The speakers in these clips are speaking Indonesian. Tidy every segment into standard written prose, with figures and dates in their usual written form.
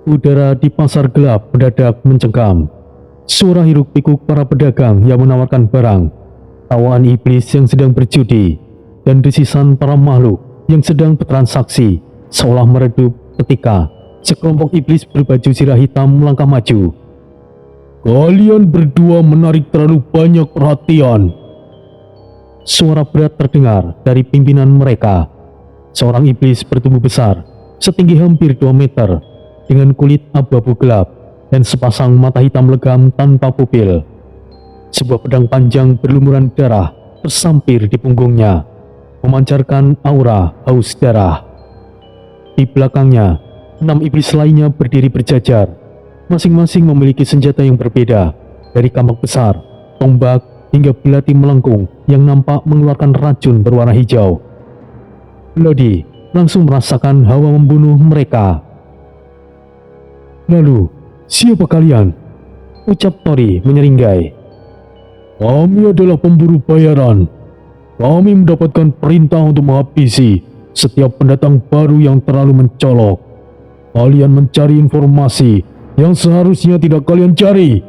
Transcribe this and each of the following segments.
Udara di pasar gelap mendadak mencengkam. Suara hiruk-pikuk para pedagang yang menawarkan barang, tawaan iblis yang sedang berjudi, dan desisan para makhluk yang sedang bertransaksi seolah meredup ketika sekelompok iblis berbaju zirah hitam melangkah maju. "Kalian berdua menarik terlalu banyak perhatian," suara berat terdengar dari pimpinan mereka. Seorang iblis bertubuh besar, setinggi hampir 2 meter, dengan kulit abu-abu gelap dan sepasang mata hitam legam tanpa pupil. Sebuah pedang panjang berlumuran darah tersampir di punggungnya, memancarkan aura haus darah. Di belakangnya, 6 iblis lainnya berdiri berjajar, masing-masing memiliki senjata yang berbeda, dari kampak besar, tombak, hingga belati melengkung yang nampak mengeluarkan racun berwarna hijau. Lodi langsung merasakan hawa membunuh mereka. "Lalu, siapa kalian?" ucap Tori menyeringai. "Kami adalah pemburu bayaran. Kami mendapatkan perintah untuk menghabisi setiap pendatang baru yang terlalu mencolok. Kalian mencari informasi yang seharusnya tidak kalian cari.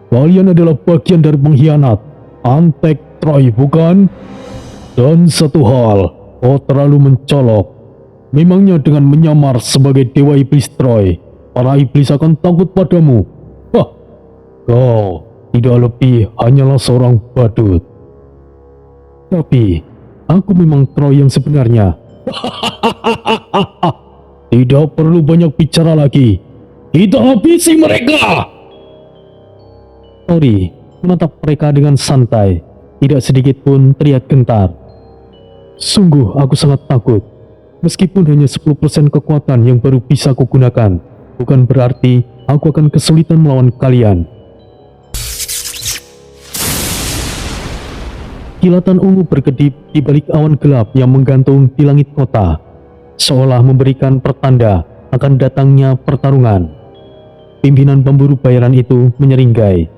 Kalian adalah bagian dari pengkhianat Antek Troy, bukan? Dan satu hal, kau terlalu mencolok. Memangnya dengan menyamar sebagai Dewa Iblis Troy, para iblis akan takut padamu? Hah, kau tidak lebih hanyalah seorang badut." "Tapi, aku memang Troy yang sebenarnya." "Tidak perlu banyak bicara lagi. Kita habisi mereka!" Tori menatap mereka dengan santai, tidak sedikit pun teriak gentar. "Sungguh aku sangat takut. Meskipun hanya 10% kekuatan yang baru bisa kugunakan, bukan berarti aku akan kesulitan melawan kalian." Kilatan ungu berkedip di balik awan gelap yang menggantung di langit kota, seolah memberikan pertanda akan datangnya pertarungan. Pimpinan pemburu bayaran itu menyeringai.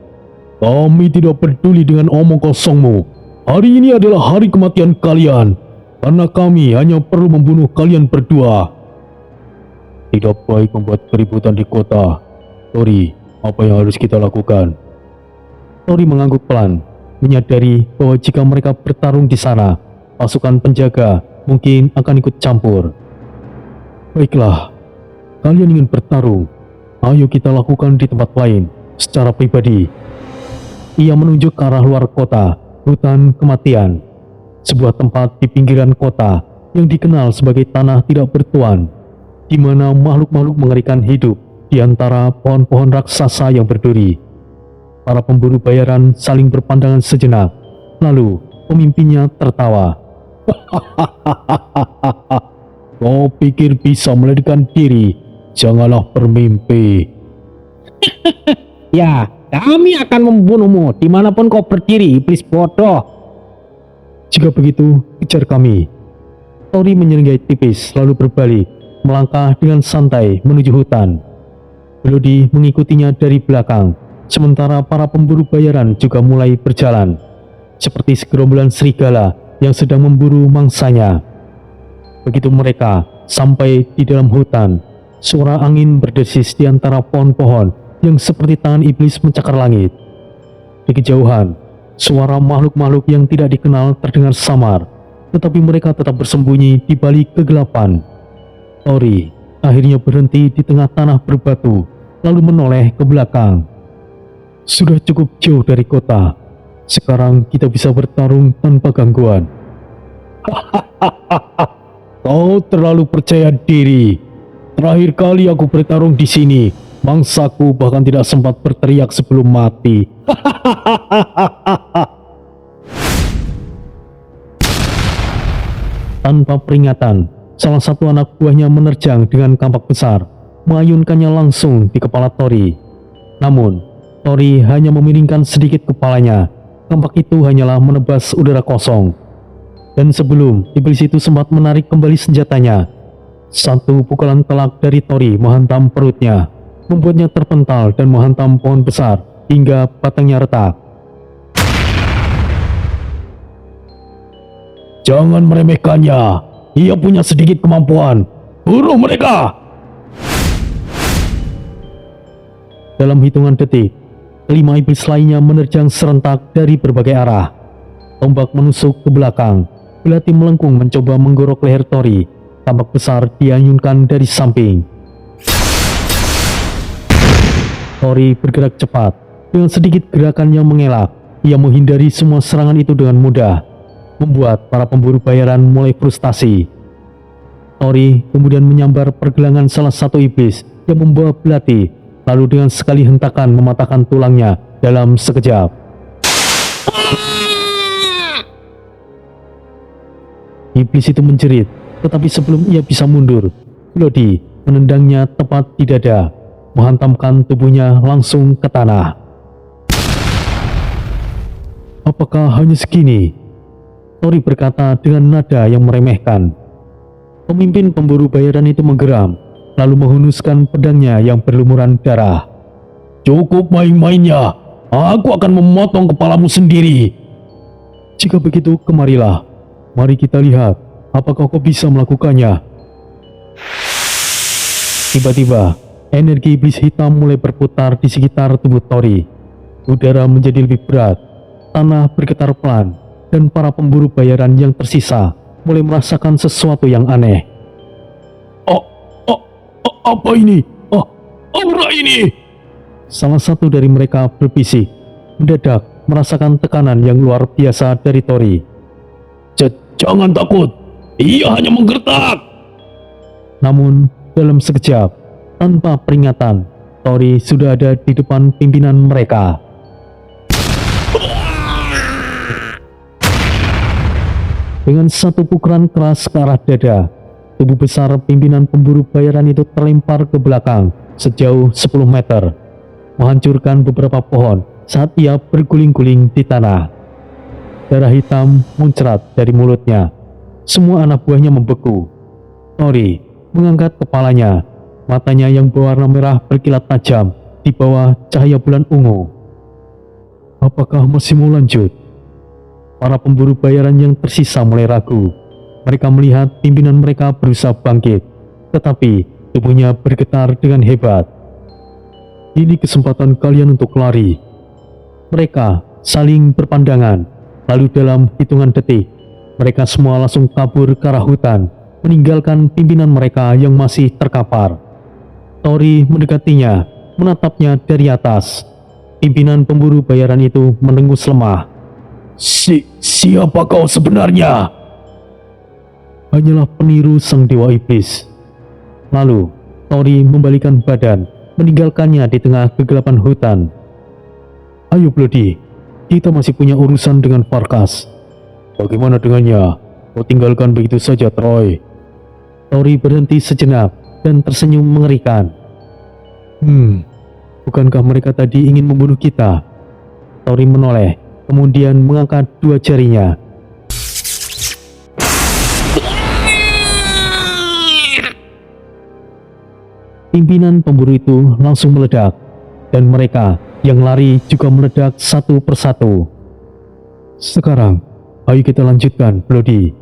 "Kami tidak peduli dengan omong kosongmu. Hari ini adalah hari kematian kalian, karena kami hanya perlu membunuh kalian berdua." "Tidak baik membuat keributan di kota. Tori, apa yang harus kita lakukan?" Tori mengangguk pelan, menyadari bahwa jika mereka bertarung di sana, pasukan penjaga mungkin akan ikut campur. "Baiklah, kalian ingin bertarung. Ayo kita lakukan di tempat lain, secara pribadi." Ia menunjuk ke arah luar kota, hutan kematian. Sebuah tempat di pinggiran kota yang dikenal sebagai tanah tidak bertuan, di mana makhluk-makhluk mengerikan hidup di antara pohon-pohon raksasa yang berduri. Para pemburu bayaran saling berpandangan sejenak, lalu pemimpinnya tertawa. "Kau pikir bisa melarikan diri? Janganlah bermimpi." "Ya, kami akan membunuhmu dimanapun kau berdiri, iblis bodoh." "Jika begitu, kejar kami." Tori menyeringai tipis lalu berbalik, melangkah dengan santai menuju hutan. Lodi mengikutinya dari belakang, sementara para pemburu bayaran juga mulai berjalan, seperti segerombolan serigala yang sedang memburu mangsanya. Begitu mereka sampai di dalam hutan, suara angin berdesis di antara pohon-pohon yang seperti tangan iblis mencakar langit. Di kejauhan, suara makhluk-makhluk yang tidak dikenal terdengar samar, tetapi mereka tetap bersembunyi di balik kegelapan. Tori akhirnya berhenti di tengah tanah berbatu, lalu menoleh ke belakang. "Sudah cukup jauh dari kota. Sekarang kita bisa bertarung tanpa gangguan." "Kau terlalu percaya diri. Terakhir kali aku bertarung di sini, mangsaku bahkan tidak sempat berteriak sebelum mati." Tanpa peringatan, salah satu anak buahnya menerjang dengan kampak besar, mengayunkannya langsung di kepala Tori. Namun, Tori hanya memiringkan sedikit kepalanya. Kampak itu hanyalah menebas udara kosong. Dan sebelum iblis itu sempat menarik kembali senjatanya, satu pukulan telak dari Tori menghantam perutnya, membuatnya terpental dan menghantam pohon besar hingga batangnya retak. "Jangan meremehkannya. Ia punya sedikit kemampuan. Bunuh mereka!" Dalam hitungan detik, kelima iblis lainnya menerjang serentak dari berbagai arah. Tombak menusuk ke belakang, belati melengkung mencoba menggorok leher Tori. Tambak besar diayunkan dari samping. Tori bergerak cepat. Dengan sedikit gerakan yang mengelak, ia menghindari semua serangan itu dengan mudah, membuat para pemburu bayaran mulai frustasi. Tori kemudian menyambar pergelangan salah satu iblis yang membawa belati, lalu dengan sekali hentakan mematahkan tulangnya dalam sekejap. Iblis itu menjerit, tetapi sebelum ia bisa mundur, Bloody menendangnya tepat di dada, menghantamkan tubuhnya langsung ke tanah. Apakah hanya segini? Tori berkata dengan nada yang meremehkan. Pemimpin pemburu bayaran itu menggeram, lalu menghunuskan pedangnya yang berlumuran darah. Cukup main-mainnya, aku akan memotong kepalamu sendiri. Jika begitu, kemarilah. Mari kita lihat, apakah kau bisa melakukannya. Tiba-tiba, energi iblis hitam mulai berputar di sekitar tubuh Tori. Udara menjadi lebih berat, tanah bergetar pelan, dan para pemburu bayaran yang tersisa mulai merasakan sesuatu yang aneh. Apa ini? Aura ini! Salah satu dari mereka berbisik, mendadak merasakan tekanan yang luar biasa dari Tori. Jangan takut, ia hanya menggertak. Namun dalam sekejap, tanpa peringatan, Tori sudah ada di depan pimpinan mereka. Dengan satu pukulan keras ke arah dada, tubuh besar pimpinan pemburu bayaran itu terlempar ke belakang sejauh 10 meter, menghancurkan beberapa pohon saat ia berguling-guling di tanah. Darah hitam muncrat dari mulutnya. Semua anak buahnya membeku. Tori mengangkat kepalanya, matanya yang berwarna merah berkilat tajam di bawah cahaya bulan ungu. Apakah masih mau lanjut? Para pemburu bayaran yang tersisa mulai ragu. Mereka melihat pimpinan mereka berusaha bangkit, tetapi tubuhnya bergetar dengan hebat. Ini kesempatan kalian untuk lari. Mereka saling berpandangan, lalu dalam hitungan detik, mereka semua langsung kabur ke arah hutan, meninggalkan pimpinan mereka yang masih terkapar. Tori mendekatinya, menatapnya dari atas. Pimpinan pemburu bayaran itu mendengus lemah. Siapa kau sebenarnya? Hanyalah peniru sang dewa iblis. Lalu, Tori membalikan badan, meninggalkannya di tengah kegelapan hutan. Ayo Bloody, kita masih punya urusan dengan Farkas. Bagaimana dengannya? Kau tinggalkan begitu saja, Troy? Tori berhenti sejenak dan tersenyum mengerikan. Bukankah mereka tadi ingin membunuh kita? Tori menoleh, kemudian mengangkat dua jarinya. Pimpinan pemburu itu langsung meledak, dan mereka yang lari juga meledak satu persatu. Sekarang, ayo kita lanjutkan, Bloody.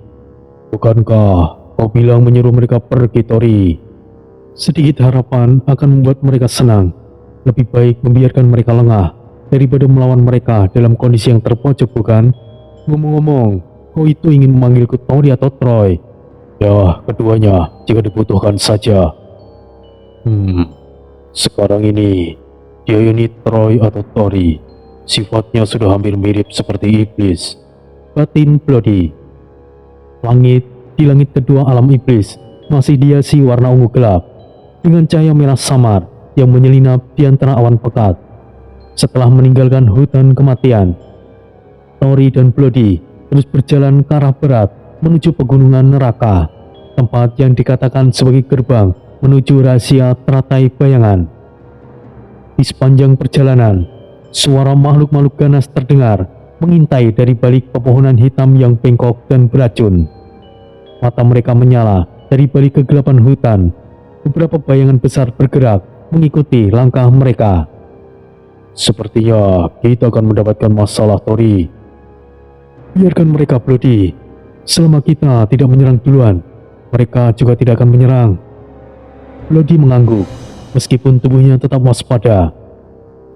Bukankah kau bilang menyuruh mereka pergi, Tori? Sedikit harapan akan membuat mereka senang. Lebih baik membiarkan mereka lengah daripada melawan mereka dalam kondisi yang terpojok, bukan? Ngomong-ngomong, kau itu ingin memanggilku Tori atau Troy? Ya, keduanya jika dibutuhkan saja. Sekarang ini, dia ini Troy atau Tori. Sifatnya sudah hampir mirip seperti iblis, batin Bloody. Di langit kedua alam iblis masih dihiasi warna ungu gelap dengan cahaya merah samar yang menyelinap di antara awan pekat. Setelah meninggalkan hutan kematian, Tori dan Bloody terus berjalan ke arah barat menuju pegunungan neraka, tempat yang dikatakan sebagai gerbang menuju rahasia teratai bayangan. Di sepanjang perjalanan, suara makhluk-makhluk ganas terdengar mengintai dari balik pepohonan hitam yang bengkok dan beracun. Mata mereka menyala dari balik kegelapan hutan. Beberapa bayangan besar bergerak mengikuti langkah mereka. Sepertinya kita akan mendapatkan masalah, Tori. Biarkan mereka, Bloody. Selama kita tidak menyerang duluan, mereka juga tidak akan menyerang. Bloody mengangguk, meskipun tubuhnya tetap waspada.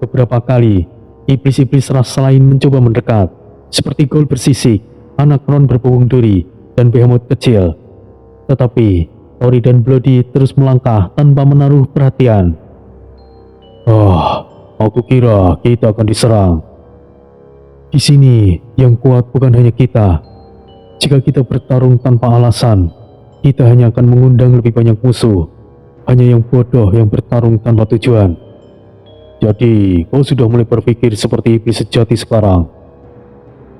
Beberapa kali, iblis-iblis rasa lain mencoba mendekat, seperti gol bersisik, anakron berpunggung duri, dan behemoth kecil. Tetapi, Tori dan Bloody terus melangkah tanpa menaruh perhatian. Aku kira kita akan diserang. Di sini, yang kuat bukan hanya kita. Jika kita bertarung tanpa alasan, kita hanya akan mengundang lebih banyak musuh. Hanya yang bodoh yang bertarung tanpa tujuan. Jadi, kau sudah mulai berpikir seperti iblis sejati sekarang.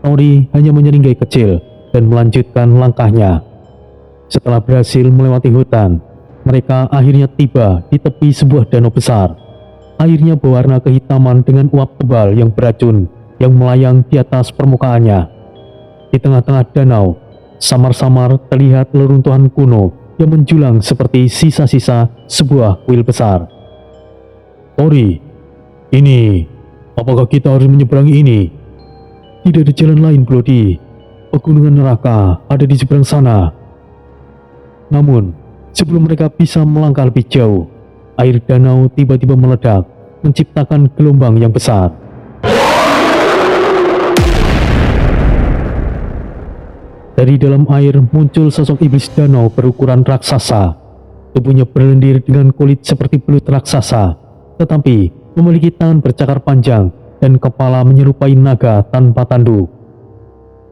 Tori hanya menyeringai kecil dan melanjutkan langkahnya. Setelah berhasil melewati hutan, mereka akhirnya tiba di tepi sebuah danau besar. Airnya berwarna kehitaman dengan uap tebal yang beracun yang melayang di atas permukaannya. Di tengah-tengah danau, samar-samar terlihat reruntuhan kuno yang menjulang seperti sisa-sisa sebuah kuil besar. Tori, apakah kita harus menyeberangi ini? Tidak ada jalan lain, Bloody. Pegunungan neraka ada di seberang sana. Namun, sebelum mereka bisa melangkah lebih jauh, air danau tiba-tiba meledak, menciptakan gelombang yang besar. Dari dalam air muncul sosok iblis danau berukuran raksasa. Tubuhnya berlendir dengan kulit seperti belut raksasa, tetapi memiliki tangan bercakar panjang dan kepala menyerupai naga tanpa tanduk.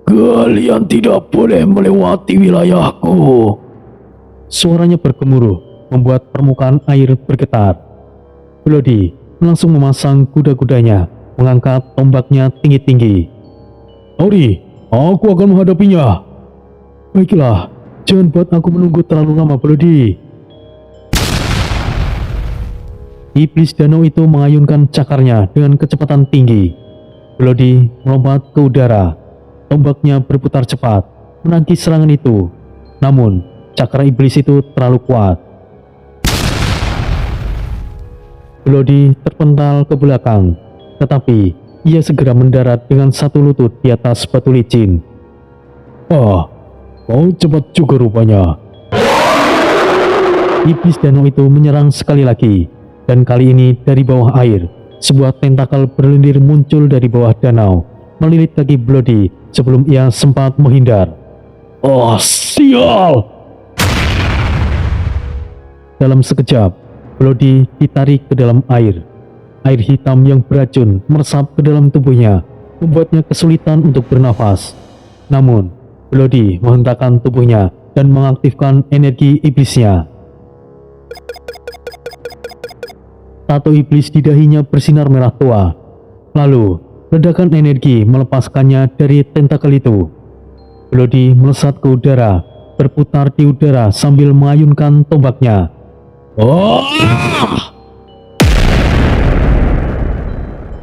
Kalian tidak boleh melewati wilayahku. Suaranya bergemuruh, membuat permukaan air bergetar. Bloody langsung memasang kuda-kudanya, mengangkat tombaknya tinggi-tinggi. Tori, aku akan menghadapinya. Baiklah, jangan buat aku menunggu terlalu lama, Bloody. Iblis danau itu mengayunkan cakarnya dengan kecepatan tinggi. Bloody melompat ke udara. Tombaknya berputar cepat, menangkis serangan itu. Namun, cakar iblis itu terlalu kuat. Bloody terpental ke belakang, tetapi ia segera mendarat dengan satu lutut di atas batu licin. Kau cepat juga rupanya. Iblis danau itu menyerang sekali lagi. Dan kali ini dari bawah air, sebuah tentakel berlendir muncul dari bawah danau, melilit kaki Bloody sebelum ia sempat menghindar. Sial! Dalam sekejap, Bloody ditarik ke dalam air. Air hitam yang beracun meresap ke dalam tubuhnya, membuatnya kesulitan untuk bernafas. Namun, Bloody menghentakkan tubuhnya dan mengaktifkan energi iblisnya. Tato iblis di dahinya bersinar merah tua. Lalu, ledakan energi melepaskannya dari tentakel itu. Bloody melesat ke udara, berputar di udara sambil mengayunkan tombaknya.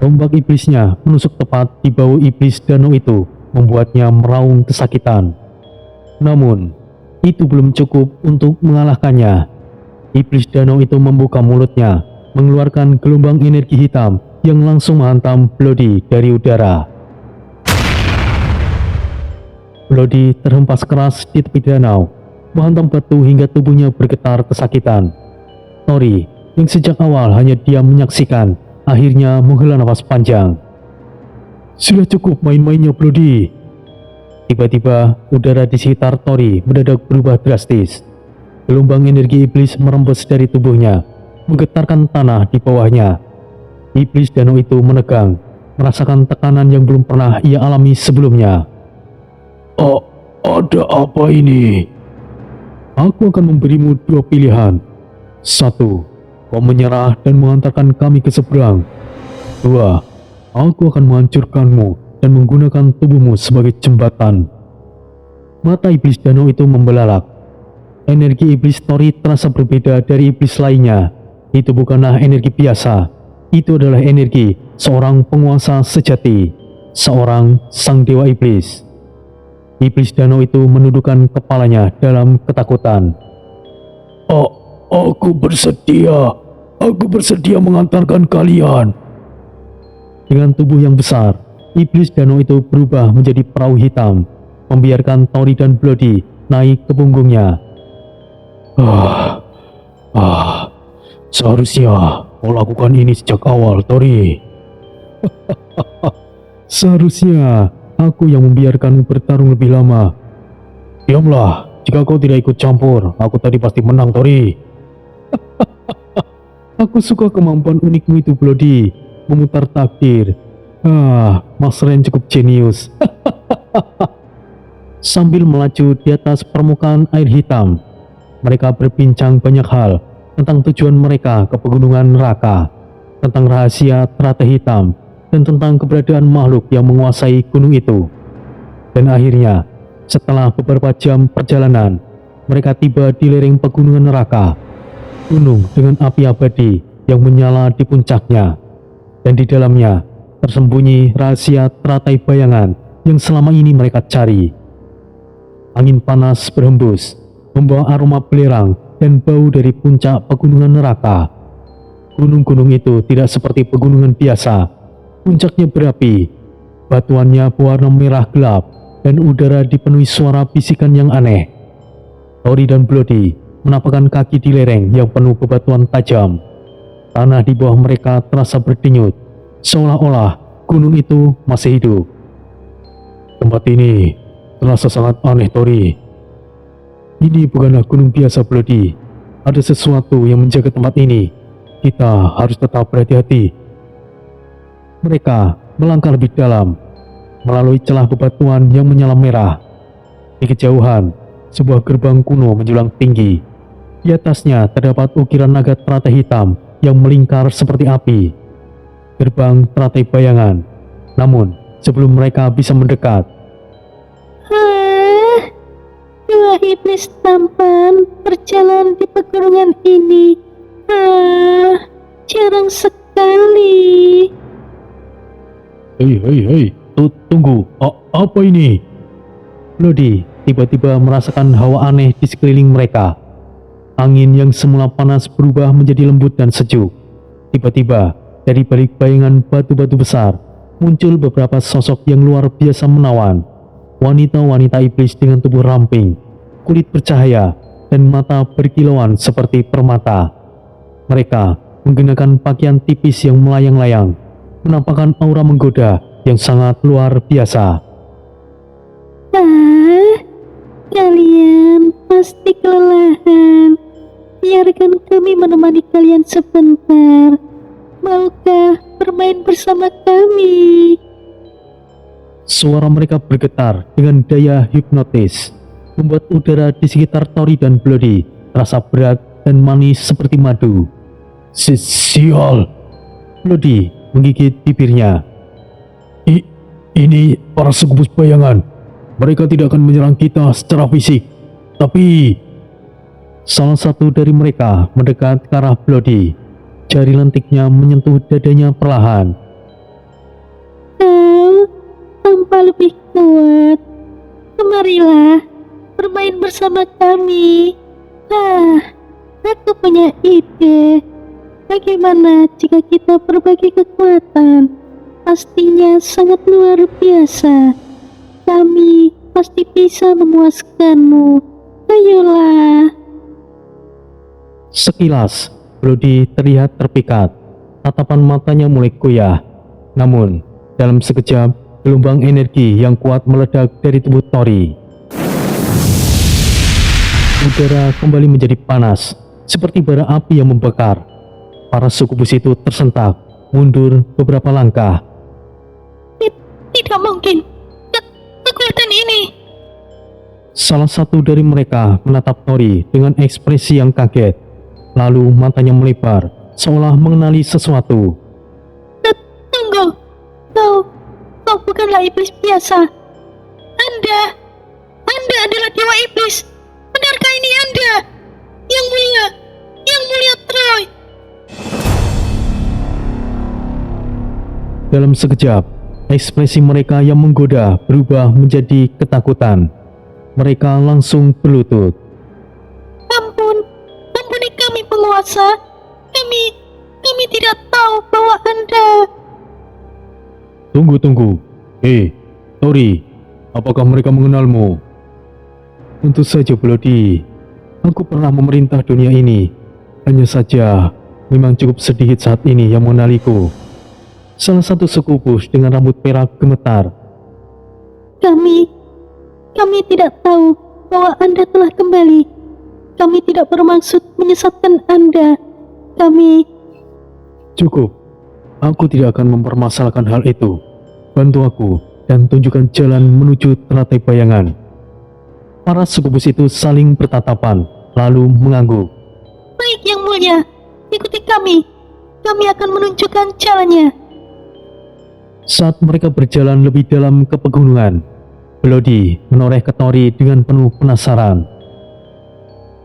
Tombak iblisnya menusuk tepat di bau iblis danau itu, membuatnya meraung kesakitan. Namun, itu belum cukup untuk mengalahkannya. Iblis danau itu membuka mulutnya, mengeluarkan gelombang energi hitam yang langsung menghantam Bloody dari udara. Bloody terhempas keras di tepi danau, menghantam batu hingga tubuhnya bergetar kesakitan. Tori, yang sejak awal hanya diam menyaksikan, akhirnya menghela nafas panjang. Sudah cukup main-mainnya, Bloody. Tiba-tiba, udara di sekitar Tori mendadak berubah drastis. Gelombang energi iblis merembes dari tubuhnya, menggetarkan tanah di bawahnya. Iblis danau itu menegang, merasakan tekanan yang belum pernah ia alami sebelumnya. Ada apa ini? Aku akan memberimu dua pilihan. 1. Kau menyerah dan mengantarkan kami ke seberang. 2. Aku akan menghancurkanmu dan menggunakan tubuhmu sebagai jembatan. Mata iblis danau itu membelalak. Energi iblis Tori terasa berbeda dari iblis lainnya. Itu bukanlah energi biasa. Itu adalah energi seorang penguasa sejati, seorang sang dewa iblis. Iblis danau itu menundukkan kepalanya dalam ketakutan. Aku bersedia mengantarkan kalian. Dengan tubuh yang besar, iblis danau itu berubah menjadi perahu hitam, membiarkan Tori dan Bloody naik ke punggungnya. Seharusnya kau lakukan ini sejak awal, Tori. Seharusnya aku yang membiarkanmu bertarung lebih lama. Diamlah, jika kau tidak ikut campur, aku tadi pasti menang, Tori. Aku suka kemampuan unikmu itu, Bloody. Memutar takdir. Mas Ren cukup jenius. Sambil melaju di atas permukaan air hitam, mereka berbincang banyak hal tentang tujuan mereka ke pegunungan neraka, tentang rahasia teratai hitam, dan tentang keberadaan makhluk yang menguasai gunung itu. Dan akhirnya, setelah beberapa jam perjalanan, mereka tiba di lereng pegunungan neraka, gunung dengan api abadi yang menyala di puncaknya, dan di dalamnya tersembunyi rahasia teratai bayangan yang selama ini mereka cari. Angin panas berhembus, membawa aroma belerang dan bau dari puncak pegunungan neraka. Gunung-gunung itu tidak seperti pegunungan biasa. Puncaknya berapi, batuannya berwarna merah gelap, dan udara dipenuhi suara bisikan yang aneh. Tori dan Bloody menapakkan kaki di lereng yang penuh bebatuan tajam. Tanah di bawah mereka terasa berdenyut, seolah-olah gunung itu masih hidup. Tempat ini terasa sangat aneh, Tori. Ini bukanlah gunung biasa, Bloody. Ada sesuatu yang menjaga tempat ini. Kita harus tetap berhati-hati. Mereka melangkah lebih dalam, melalui celah bebatuan yang menyala merah. Di kejauhan, sebuah gerbang kuno menjulang tinggi. Di atasnya terdapat ukiran naga teratai hitam yang melingkar seperti api. Gerbang teratai bayangan. Namun, sebelum mereka bisa mendekat, Dua iblis tampan berjalan di pegunungan ini. Jarang sekali. Hei, tunggu, apa ini? Bloody tiba-tiba merasakan hawa aneh di sekeliling mereka. Angin yang semula panas berubah menjadi lembut dan sejuk. Tiba-tiba, dari balik bayangan batu-batu besar, muncul beberapa sosok yang luar biasa menawan. Wanita-wanita iblis dengan tubuh ramping, kulit bercahaya, dan mata berkilauan seperti permata. Mereka menggunakan pakaian tipis yang melayang-layang, menampakkan aura menggoda yang sangat luar biasa. Kalian pasti kelelahan. Biarkan kami menemani kalian sebentar. Maukah bermain bersama kami? Suara mereka bergetar dengan daya hipnotis, membuat udara di sekitar Tori dan Bloody terasa berat dan manis seperti madu. Sial! Bloody menggigit bibirnya. Ini para sukubus bayangan. Mereka tidak akan menyerang kita secara fisik, tapi... Salah satu dari mereka mendekat ke arah Bloody. Jari lentiknya menyentuh dadanya perlahan. Kau tampak lebih kuat. Kemarilah bermain bersama kami. Aku punya ide. Bagaimana jika kita berbagi kekuatan? Pastinya sangat luar biasa. Kami pasti bisa memuaskanmu. Ayolah. Sekilas, Bloody terlihat terpikat. Tatapan matanya mulai goyah. Namun, dalam sekejap, gelombang energi yang kuat meledak dari tubuh Tori. Udara kembali menjadi panas, seperti bara api yang membakar. Para sukubus itu tersentak, mundur beberapa langkah. Tidak mungkin. Kekuatan ini. Salah satu dari mereka menatap Tori dengan ekspresi yang kaget. Lalu matanya melebar, seolah mengenali sesuatu. Tunggu. Kau bukanlah iblis biasa. Anda adalah dewa iblis. Benarkah ini Anda? Yang mulia Troy. Dalam sekejap, ekspresi mereka yang menggoda berubah menjadi ketakutan. Mereka langsung berlutut. Ampuni kami penguasa. Kami tidak tahu bahwa Anda... Tunggu. Hei, Tori, apakah mereka mengenalmu? Tentu saja, Bloody. Aku pernah memerintah dunia ini. Hanya saja, memang cukup sedikit saat ini yang mengenaliku. Salah satu suku Bush dengan rambut perak gemetar. Kami tidak tahu bahwa Anda telah kembali. Kami tidak bermaksud menyesatkan Anda. Cukup. Aku tidak akan mempermasalahkan hal itu. Bantu aku dan tunjukkan jalan menuju teratai bayangan. Para suku Bush itu saling bertatapan, lalu mengangguk. Baik Yang Mulia, ikuti kami. Kami akan menunjukkan jalannya. Saat mereka berjalan lebih dalam ke pegunungan, Bloody menoreh ke Tori dengan penuh penasaran.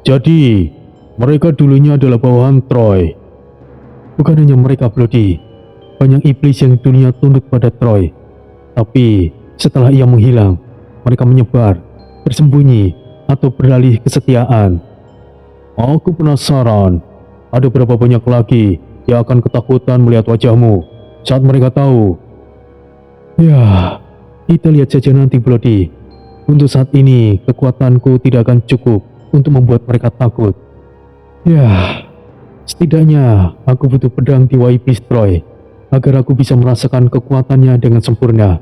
Jadi, mereka dulunya adalah bawahan Troy. Bukan hanya mereka, Bloody. Banyak iblis yang dulunya tunduk pada Troy. Tapi, setelah ia menghilang, mereka menyebar, bersembunyi, atau beralih kesetiaan. Aku penasaran, ada berapa banyak lagi yang akan ketakutan melihat wajahmu saat mereka tahu. Ya, kita lihat saja nanti, Bloody. Untuk saat ini, kekuatanku tidak akan cukup untuk membuat mereka takut. Ya, setidaknya aku butuh pedang Dewa Iblis Troy agar aku bisa merasakan kekuatannya dengan sempurna.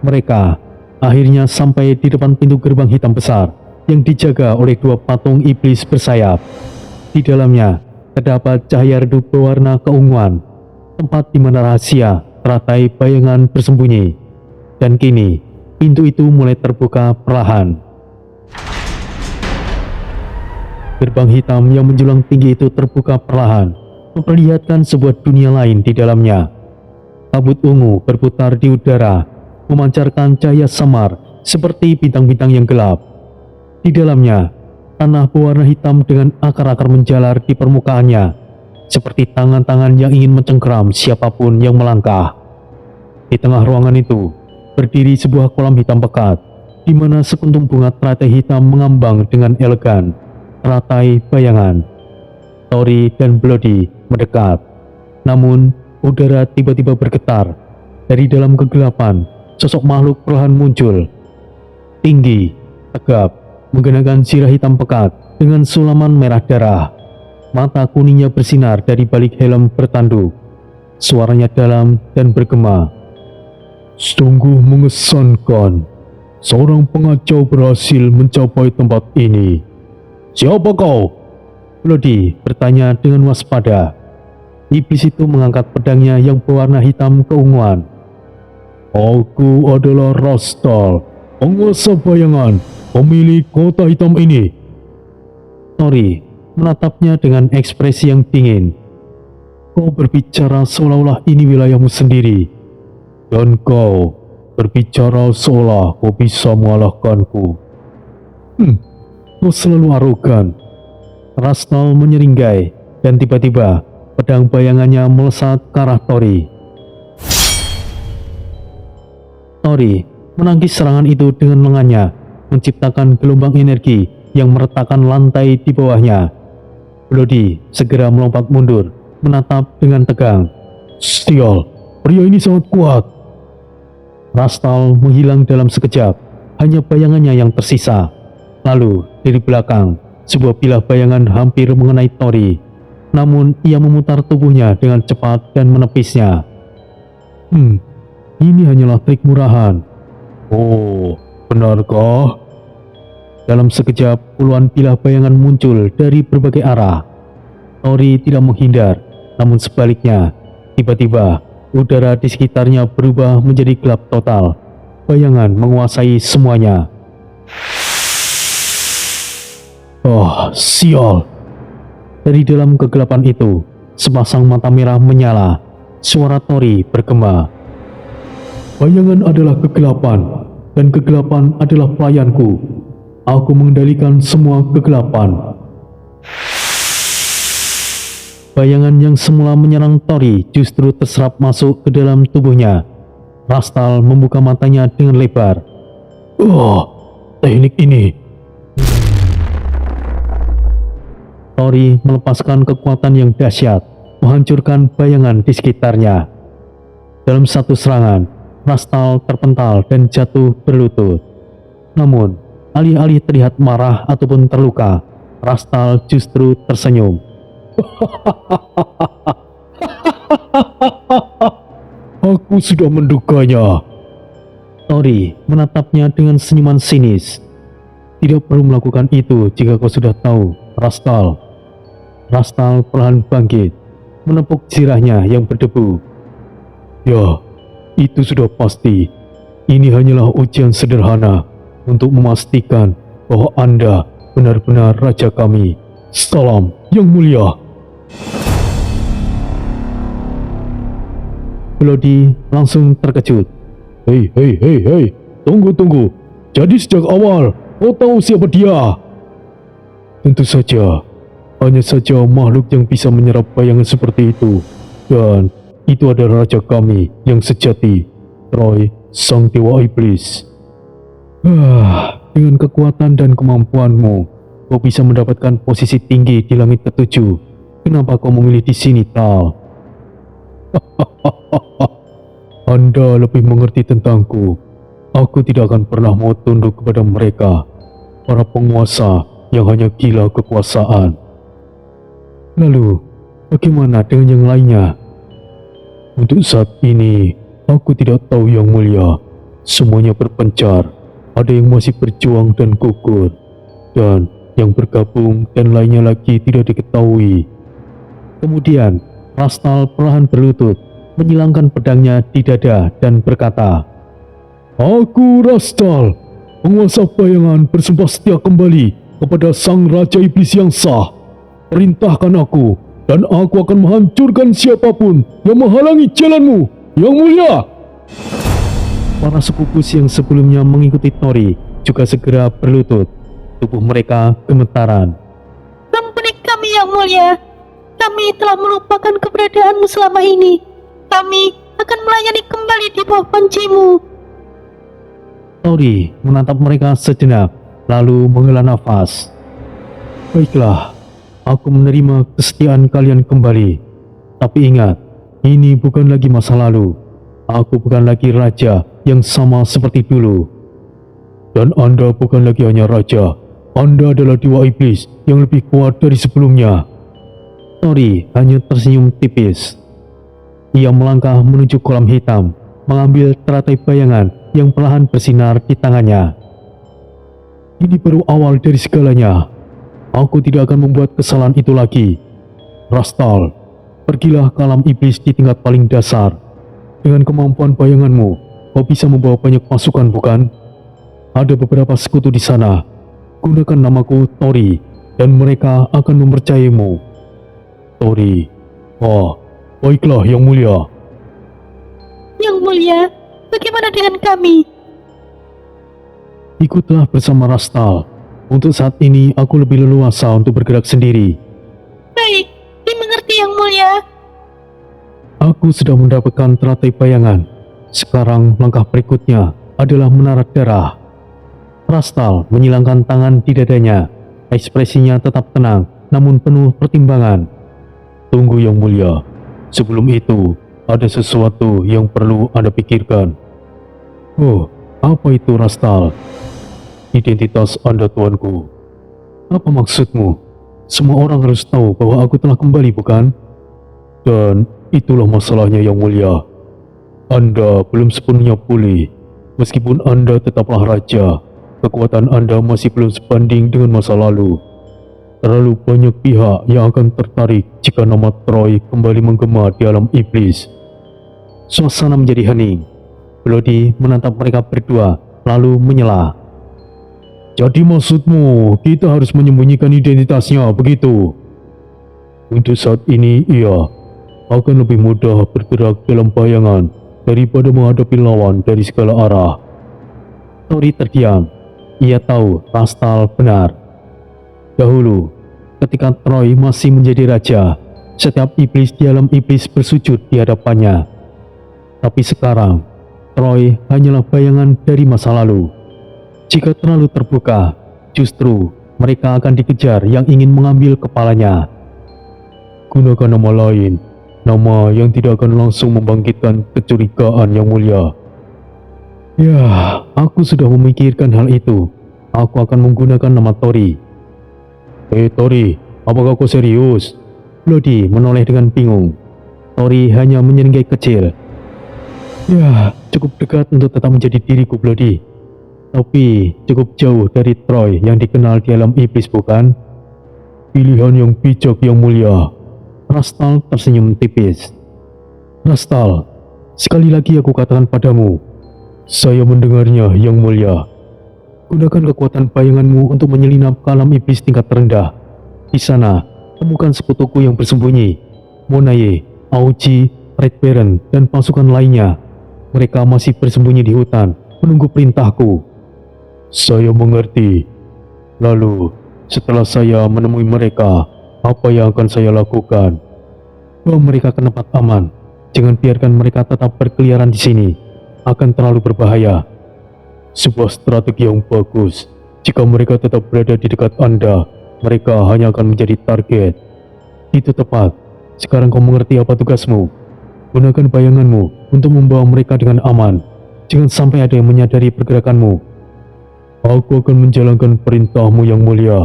Mereka akhirnya sampai di depan pintu gerbang hitam besar yang dijaga oleh dua patung iblis bersayap. Di dalamnya terdapat cahaya redup berwarna keunguan, tempat di mana rahasia teratai bayangan bersembunyi. Dan kini, pintu itu mulai terbuka perlahan. Gerbang hitam yang menjulang tinggi itu terbuka perlahan, memperlihatkan sebuah dunia lain di dalamnya. Kabut ungu berputar di udara, memancarkan cahaya samar seperti bintang-bintang yang gelap. Di dalamnya, tanah berwarna hitam dengan akar-akar menjalar di permukaannya, seperti tangan-tangan yang ingin mencengkeram siapapun yang melangkah. Di tengah ruangan itu, berdiri sebuah kolam hitam pekat, di mana sekuntum bunga teratai hitam mengambang dengan elegan. Teratai bayangan. Tori dan Bloody mendekat. Namun, udara tiba-tiba bergetar. Dari dalam kegelapan, sosok makhluk perlahan muncul. Tinggi, tegap, mengenakan sirah hitam pekat dengan sulaman merah darah. Mata kuningnya bersinar dari balik helm bertanduk. Suaranya dalam dan bergema. Sungguh mengesankan. Seorang pengacau berhasil mencapai tempat ini. Siapa kau? Bloody bertanya dengan waspada. Iblis itu mengangkat pedangnya yang berwarna hitam keunguan. Aku adalah Rastal, penguasa bayangan, pemilik kota hitam ini. Tori menatapnya dengan ekspresi yang dingin. Kau berbicara seolah-olah ini wilayahmu sendiri. Dan kau berbicara seolah kau bisa mengalahkanku. Kau selalu arogan. Rastal menyeringai dan tiba-tiba pedang bayangannya melesat ke arah Tori. Tori menangkis serangan itu dengan lengannya, menciptakan gelombang energi yang meretakkan lantai di bawahnya. Bloody segera melompat mundur, menatap dengan tegang. Sial, pria ini sangat kuat. Rastal menghilang dalam sekejap, hanya bayangannya yang tersisa. Lalu, dari belakang, sebuah bilah bayangan hampir mengenai Tori. Namun, ia memutar tubuhnya dengan cepat dan menepisnya. Ini hanyalah trik murahan. Oh, benarkah? Dalam sekejap, puluhan bilah bayangan muncul dari berbagai arah. Tori tidak menghindar, namun sebaliknya, tiba-tiba, udara di sekitarnya berubah menjadi gelap total. Bayangan menguasai semuanya. Oh, sial. Dari dalam kegelapan itu, sepasang mata merah menyala. Suara Tori bergema. Bayangan adalah kegelapan, dan kegelapan adalah pelayanku. Aku mengendalikan semua kegelapan. Bayangan yang semula menyerang Tori justru terserap masuk ke dalam tubuhnya. Rastal membuka matanya dengan lebar. Oh, teknik ini. Tori melepaskan kekuatan yang dahsyat, menghancurkan bayangan di sekitarnya. Dalam satu serangan, Rastal terpental dan jatuh berlutut. Namun, alih-alih terlihat marah ataupun terluka, Rastal justru tersenyum. Aku sudah menduganya. Tori menatapnya dengan senyuman sinis. Tidak perlu melakukan itu jika kau sudah tahu, Rastal. Rastal perlahan bangkit, menepuk sirahnya yang berdebu. Ya, itu sudah pasti. Ini hanyalah ujian sederhana untuk memastikan bahwa Anda benar-benar raja kami. Salam yang mulia. Bloody langsung terkejut. Hei, tunggu. Jadi sejak awal kau tahu siapa dia? Tentu saja. Hanya saja makhluk yang bisa menyerap bayangan seperti itu. Dan itu adalah raja kami yang sejati, Troy, sang dewa iblis. Dengan kekuatan dan kemampuanmu, kau bisa mendapatkan posisi tinggi di langit ketujuh. Kenapa kau memilih di sini, Tal? Anda lebih mengerti tentangku. Aku tidak akan pernah mau tunduk kepada mereka, para penguasa yang hanya gila kekuasaan. Lalu, bagaimana dengan yang lainnya? Untuk saat ini, aku tidak tahu yang mulia. Semuanya berpencar. Ada yang masih berjuang dan gugur, dan yang bergabung dan lainnya lagi tidak diketahui. Kemudian, Rastal perlahan berlutut, menyilangkan pedangnya di dada dan berkata, Aku Rastal, penguasa bayangan bersumpah setia kembali kepada sang raja iblis yang sah. Perintahkan aku, dan aku akan menghancurkan siapapun yang menghalangi jalanmu, yang mulia. Para sekupus yang sebelumnya mengikuti Tori juga segera berlutut. Tubuh mereka gemetaran. Ampuni kami yang mulia. Kami telah melupakan keberadaanmu selama ini. Kami akan melayani kembali di bawah pancimu. Tori menatap mereka sejenak, lalu menghela nafas. Baiklah, aku menerima kesetiaan kalian kembali. Tapi ingat, ini bukan lagi masa lalu. Aku bukan lagi raja yang sama seperti dulu. Dan Anda bukan lagi hanya raja. Anda adalah dewa iblis yang lebih kuat dari sebelumnya. Tori hanya tersenyum tipis. Ia melangkah menuju kolam hitam, mengambil teratai bayangan yang perlahan bersinar di tangannya. Ini baru awal dari segalanya. Aku tidak akan membuat kesalahan itu lagi. Rastal, pergilah ke alam iblis di tingkat paling dasar. Dengan kemampuan bayanganmu, kau bisa membawa banyak pasukan, bukan? Ada beberapa sekutu di sana. Gunakan namaku Tori, dan mereka akan mempercayaimu. Tori, baiklah yang mulia. Yang mulia, bagaimana dengan kami? Ikutlah bersama Rastal. Untuk saat ini aku lebih leluasa untuk bergerak sendiri. Baik, dimengerti yang mulia. Aku sudah mendapatkan teratai bayangan. Sekarang langkah berikutnya adalah menara darah. Rastal menyilangkan tangan di dadanya. Ekspresinya tetap tenang, namun penuh pertimbangan. Tunggu yang mulia. Sebelum itu, ada sesuatu yang perlu Anda pikirkan. Oh, apa itu Rastal? Identitas Anda, tuanku. Apa maksudmu? Semua orang harus tahu bahwa aku telah kembali, bukan? Dan itulah masalahnya yang mulia. Anda belum sepenuhnya pulih. Meskipun Anda tetaplah raja, kekuatan Anda masih belum sebanding dengan masa lalu. Terlalu banyak pihak yang akan tertarik jika nama Troy kembali menggema di alam iblis. Suasana menjadi hening. Bloody menatap mereka berdua, lalu menyela. Jadi maksudmu, kita harus menyembunyikan identitasnya, begitu? Untuk saat ini, iya. Akan lebih mudah bergerak dalam bayangan daripada menghadapi lawan dari segala arah. Tori terdiam. Ia tahu Rastal benar. Dahulu, ketika Troy masih menjadi raja, setiap iblis di alam iblis bersujud di hadapannya. Tapi sekarang, Troy hanyalah bayangan dari masa lalu. Jika terlalu terbuka, justru mereka akan dikejar yang ingin mengambil kepalanya. Gunakan nama lain, nama yang tidak akan langsung membangkitkan kecurigaan yang mulia. Ya, aku sudah memikirkan hal itu. Aku akan menggunakan nama Tori. Tori, apakah kau serius? Bloody menoleh dengan bingung. Tori hanya menyeringai kecil. Ya, cukup dekat untuk tetap menjadi diriku, Bloody. Tapi cukup jauh dari Troy yang dikenal di alam iblis, bukan? Pilihan yang bijak, Yang Mulia. Rastal tersenyum tipis. Rastal, sekali lagi aku katakan padamu, saya mendengarnya, Yang Mulia. Gunakan kekuatan bayanganmu untuk menyelinap ke alam iblis tingkat terendah. Di sana, temukan sekutuku yang bersembunyi, Monaye, Aoji, Red Baron, dan pasukan lainnya. Mereka masih bersembunyi di hutan, menunggu perintahku. Saya mengerti. Lalu, setelah saya menemui mereka, apa yang akan saya lakukan? Bawa mereka ke tempat aman. Jangan biarkan mereka tetap berkeliaran di sini. Akan terlalu berbahaya. Sebuah strategi yang bagus. Jika mereka tetap berada di dekat Anda, mereka hanya akan menjadi target. Itu tepat. Sekarang kau mengerti apa tugasmu. Gunakan bayanganmu untuk membawa mereka dengan aman. Jangan sampai ada yang menyadari pergerakanmu. Aku akan menjalankan perintahmu, Yang Mulia.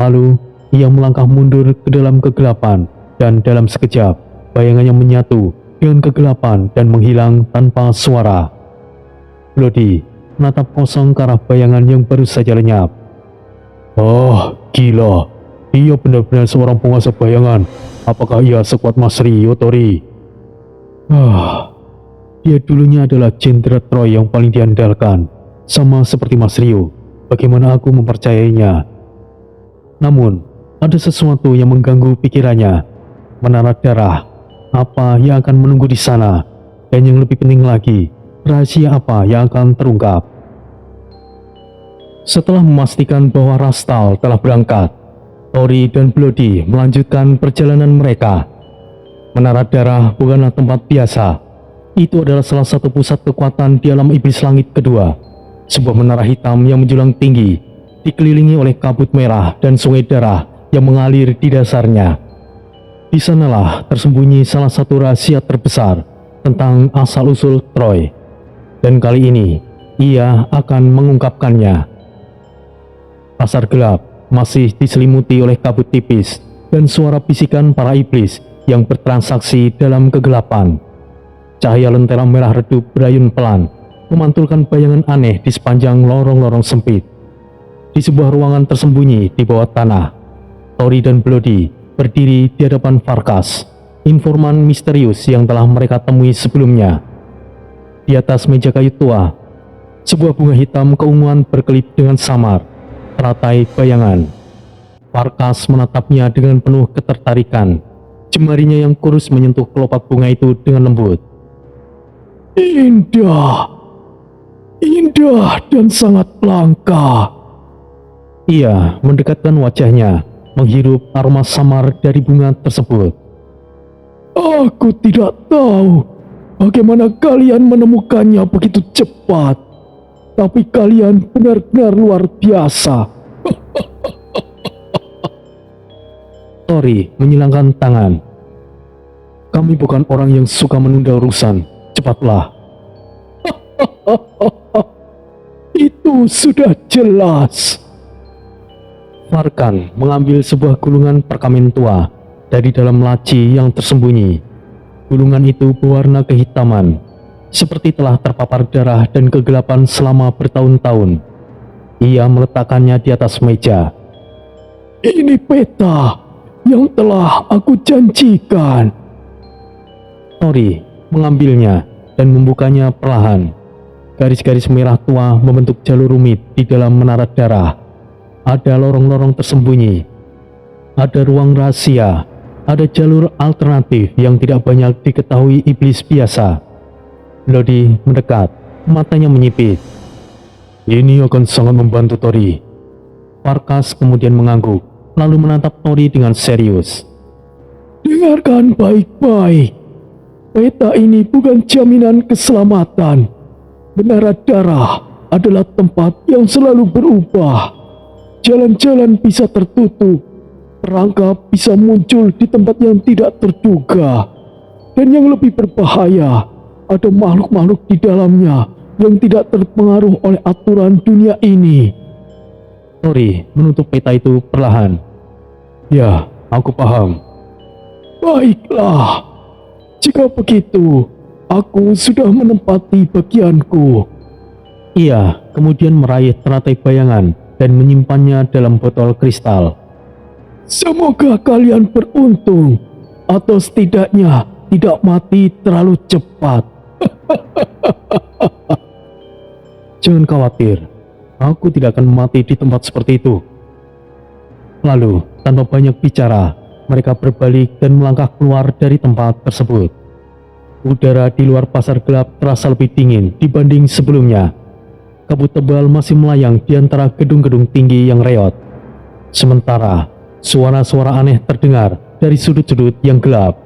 Lalu, ia melangkah mundur ke dalam kegelapan, dan dalam sekejap, bayangannya menyatu dengan kegelapan dan menghilang tanpa suara. Bloody menatap kosong ke arah bayangan yang baru saja lenyap. Oh, gila. Dia benar-benar seorang penguasa bayangan. Apakah ia sekuat Mas Ryo, Tori? Dia dulunya adalah Jenderal Troy yang paling diandalkan. Sama seperti Mas Ryo. Bagaimana aku mempercayainya? Namun, ada sesuatu yang mengganggu pikirannya. Menara darah. Apa yang akan menunggu di sana? Dan yang lebih penting lagi, rahasia apa yang akan terungkap? Setelah memastikan bahwa Rastal telah berangkat, Tori dan Bloody melanjutkan perjalanan mereka. Menara darah bukanlah tempat biasa. Itu adalah salah satu pusat kekuatan di alam iblis langit kedua. Sebuah menara hitam yang menjulang tinggi, dikelilingi oleh kabut merah dan sungai darah yang mengalir di dasarnya. Di sanalah tersembunyi salah satu rahasia terbesar tentang asal-usul Troy. Dan kali ini, ia akan mengungkapkannya. Pasar gelap masih diselimuti oleh kabut tipis dan suara bisikan para iblis yang bertransaksi dalam kegelapan. Cahaya lentera merah redup berayun pelan, memantulkan bayangan aneh di sepanjang lorong-lorong sempit. Di sebuah ruangan tersembunyi di bawah tanah, Tori dan Bloody berdiri di hadapan Farkas, informan misterius yang telah mereka temui sebelumnya. Di atas meja kayu tua, sebuah bunga hitam keunguan berkelip dengan samar, teratai bayangan. Farkas menatapnya dengan penuh ketertarikan. Jemarinya yang kurus menyentuh kelopak bunga itu dengan lembut. Indah, indah dan sangat langka. Ia mendekatkan wajahnya, menghirup aroma samar dari bunga tersebut. Aku tidak tahu bagaimana kalian menemukannya begitu cepat, tapi kalian benar-benar luar biasa. Tori menyilangkan tangan. Kami bukan orang yang suka menunda urusan. Cepatlah. Itu sudah jelas. Farkan mengambil sebuah gulungan perkamen tua dari dalam laci yang tersembunyi. Gulungan itu berwarna kehitaman, seperti telah terpapar darah dan kegelapan selama bertahun-tahun. Ia meletakkannya di atas meja. Ini peta yang telah aku janjikan. Tori mengambilnya dan membukanya perlahan. Garis-garis merah tua membentuk jalur rumit di dalam menara darah. Ada lorong-lorong tersembunyi. Ada ruang rahasia. Ada jalur alternatif yang tidak banyak diketahui iblis biasa. Bloody mendekat, matanya menyipit. Ini akan sangat membantu Tori. Farkas kemudian mengangguk, lalu menatap Tori dengan serius. Dengarkan baik-baik. Peta ini bukan jaminan keselamatan. Menara darah adalah tempat yang selalu berubah. Jalan-jalan bisa tertutup. Perangkap bisa muncul di tempat yang tidak terduga. Dan yang lebih berbahaya, ada makhluk-makhluk di dalamnya yang tidak terpengaruh oleh aturan dunia ini. Tori menutup peta itu perlahan. Ya, aku paham. Baiklah, jika begitu, Aku sudah menempati bagianku. Ia kemudian meraih teratai bayangan dan menyimpannya dalam botol kristal. Semoga kalian beruntung, atau setidaknya tidak mati terlalu cepat. Jangan khawatir, aku tidak akan mati di tempat seperti itu. Lalu, tanpa banyak bicara, mereka berbalik dan melangkah keluar dari tempat tersebut. Udara di luar pasar gelap terasa lebih dingin dibanding sebelumnya. Kabut tebal masih melayang di antara gedung-gedung tinggi yang reot. Sementara, suara-suara aneh terdengar dari sudut-sudut yang gelap.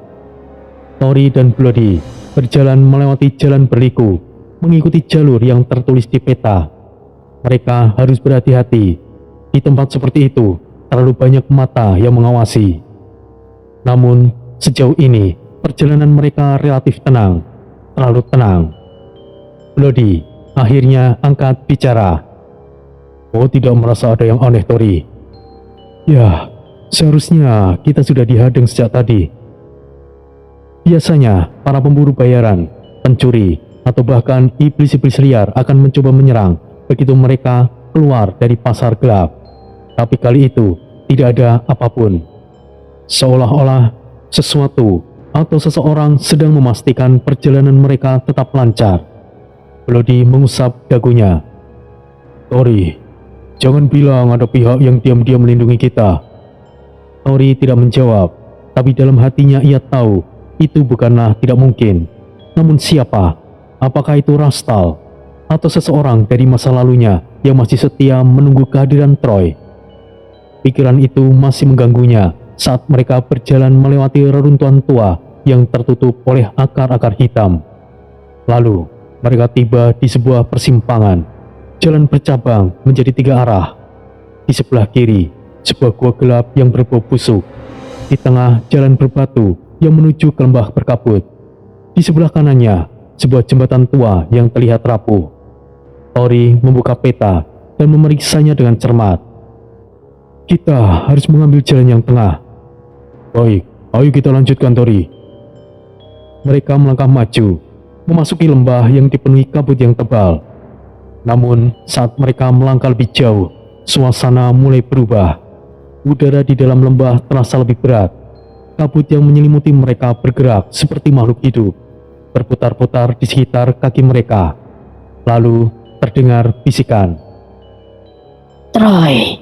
Tori dan Bloody berjalan melewati jalan berliku, mengikuti jalur yang tertulis di peta. Mereka harus berhati-hati. Di tempat seperti itu, terlalu banyak mata yang mengawasi. Namun, sejauh ini, perjalanan mereka relatif tenang, terlalu tenang. Bloody akhirnya angkat bicara. "Oh, tidak merasa ada yang aneh, Tori?" "Ya, seharusnya kita sudah dihadang sejak tadi." Biasanya, para pemburu bayaran, pencuri, atau bahkan iblis-iblis liar akan mencoba menyerang begitu mereka keluar dari pasar gelap. Tapi kali itu, tidak ada apapun. Seolah-olah sesuatu atau seseorang sedang memastikan perjalanan mereka tetap lancar. Bloody mengusap dagunya. "Tori, jangan bilang ada pihak yang diam-diam melindungi kita." Tori tidak menjawab, tapi dalam hatinya ia tahu itu bukanlah tidak mungkin. Namun siapa? Apakah itu Rastal? Atau seseorang dari masa lalunya yang masih setia menunggu kehadiran Troy? Pikiran itu masih mengganggunya saat mereka berjalan melewati reruntuhan tua yang tertutup oleh akar-akar hitam. Lalu, mereka tiba di sebuah persimpangan. Jalan bercabang menjadi 3 arah. Di sebelah kiri, sebuah gua gelap yang berbau busuk. Di tengah, jalan berbatu yang menuju ke lembah berkabut. Di sebelah kanannya, sebuah jembatan tua yang terlihat rapuh. Tori membuka peta dan memeriksanya dengan cermat. "Kita harus mengambil jalan yang tengah." "Baik, ayo kita lanjutkan, Tori." Mereka melangkah maju, memasuki lembah yang dipenuhi kabut yang tebal. Namun, saat mereka melangkah lebih jauh, suasana mulai berubah. Udara di dalam lembah terasa lebih berat. Kabut yang menyelimuti mereka bergerak seperti makhluk hidup, berputar-putar di sekitar kaki mereka. Lalu terdengar bisikan. Troy,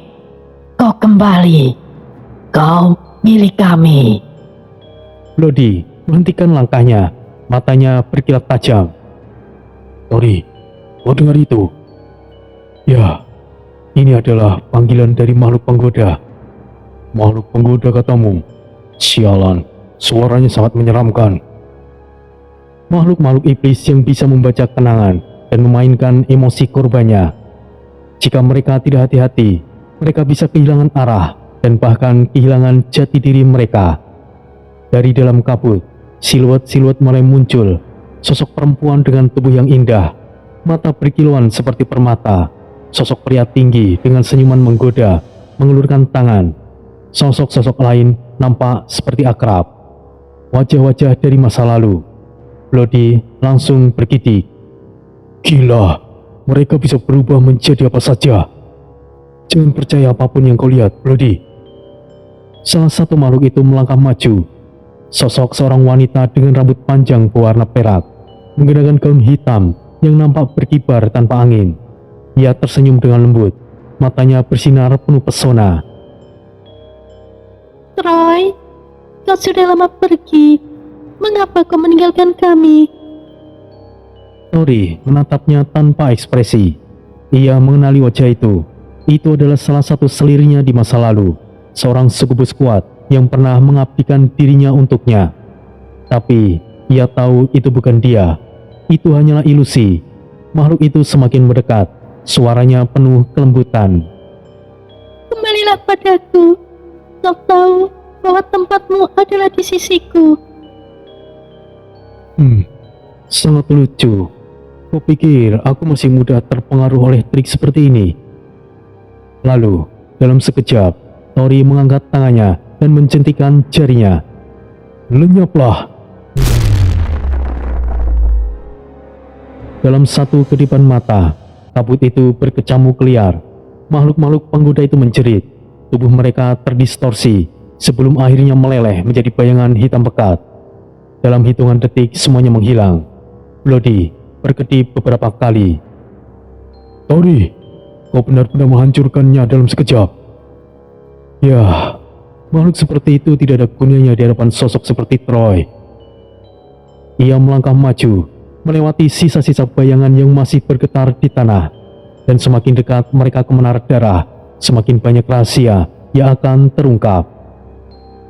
kau kembali. Kau milik kami. Bloody menghentikan langkahnya, matanya berkilat tajam. "Tori, kau dengar itu?" "Ya, ini adalah panggilan dari makhluk penggoda." "Makhluk penggoda katamu? Sialan, suaranya sangat menyeramkan." Makhluk-makhluk iblis yang bisa membaca kenangan dan memainkan emosi korbannya. Jika mereka tidak hati-hati, mereka bisa kehilangan arah dan bahkan kehilangan jati diri mereka. Dari dalam kabut, siluet-siluet mulai muncul. Sosok perempuan dengan tubuh yang indah, mata berkilauan seperti permata. Sosok pria tinggi dengan senyuman menggoda, mengulurkan tangan. Sosok-sosok lain nampak seperti akrab. Wajah-wajah dari masa lalu. Bloody langsung bergidik. "Gila, mereka bisa berubah menjadi apa saja." "Jangan percaya apapun yang kau lihat, Bloody." Salah satu makhluk itu melangkah maju. Sosok seorang wanita dengan rambut panjang berwarna perak, mengenakan gaun hitam yang nampak berkibar tanpa angin. Ia tersenyum dengan lembut, matanya bersinar penuh pesona. Troy, kau sudah lama pergi. Mengapa kau meninggalkan kami? Tori menatapnya tanpa ekspresi. Ia mengenali wajah itu. Itu adalah salah satu selirnya di masa lalu, seorang sukubus kuat yang pernah mengabdikan dirinya untuknya. Tapi ia tahu itu bukan dia. Itu hanyalah ilusi. Makhluk itu semakin mendekat. Suaranya penuh kelembutan. Kembalilah padaku. Kau tahu bahwa tempatmu adalah di sisiku. Sangat lucu. Kau pikir aku masih mudah terpengaruh oleh trik seperti ini? Lalu, dalam sekejap, Tori mengangkat tangannya dan menjentikan jarinya. Lenyaplah. Dalam satu kedipan mata, kabut itu berkecamuk liar. Makhluk-makhluk penggoda itu menjerit. Tubuh mereka terdistorsi sebelum akhirnya meleleh menjadi bayangan hitam pekat. Dalam hitungan detik semuanya menghilang. Bloody berkedip beberapa kali. "Tori, kau benar-benar menghancurkannya dalam sekejap." Ya, makhluk seperti itu tidak ada gunanya di hadapan sosok seperti Troy. Ia melangkah maju, melewati sisa-sisa bayangan yang masih bergetar di tanah. Dan semakin dekat mereka ke menara darah, semakin banyak rahasia yang akan terungkap.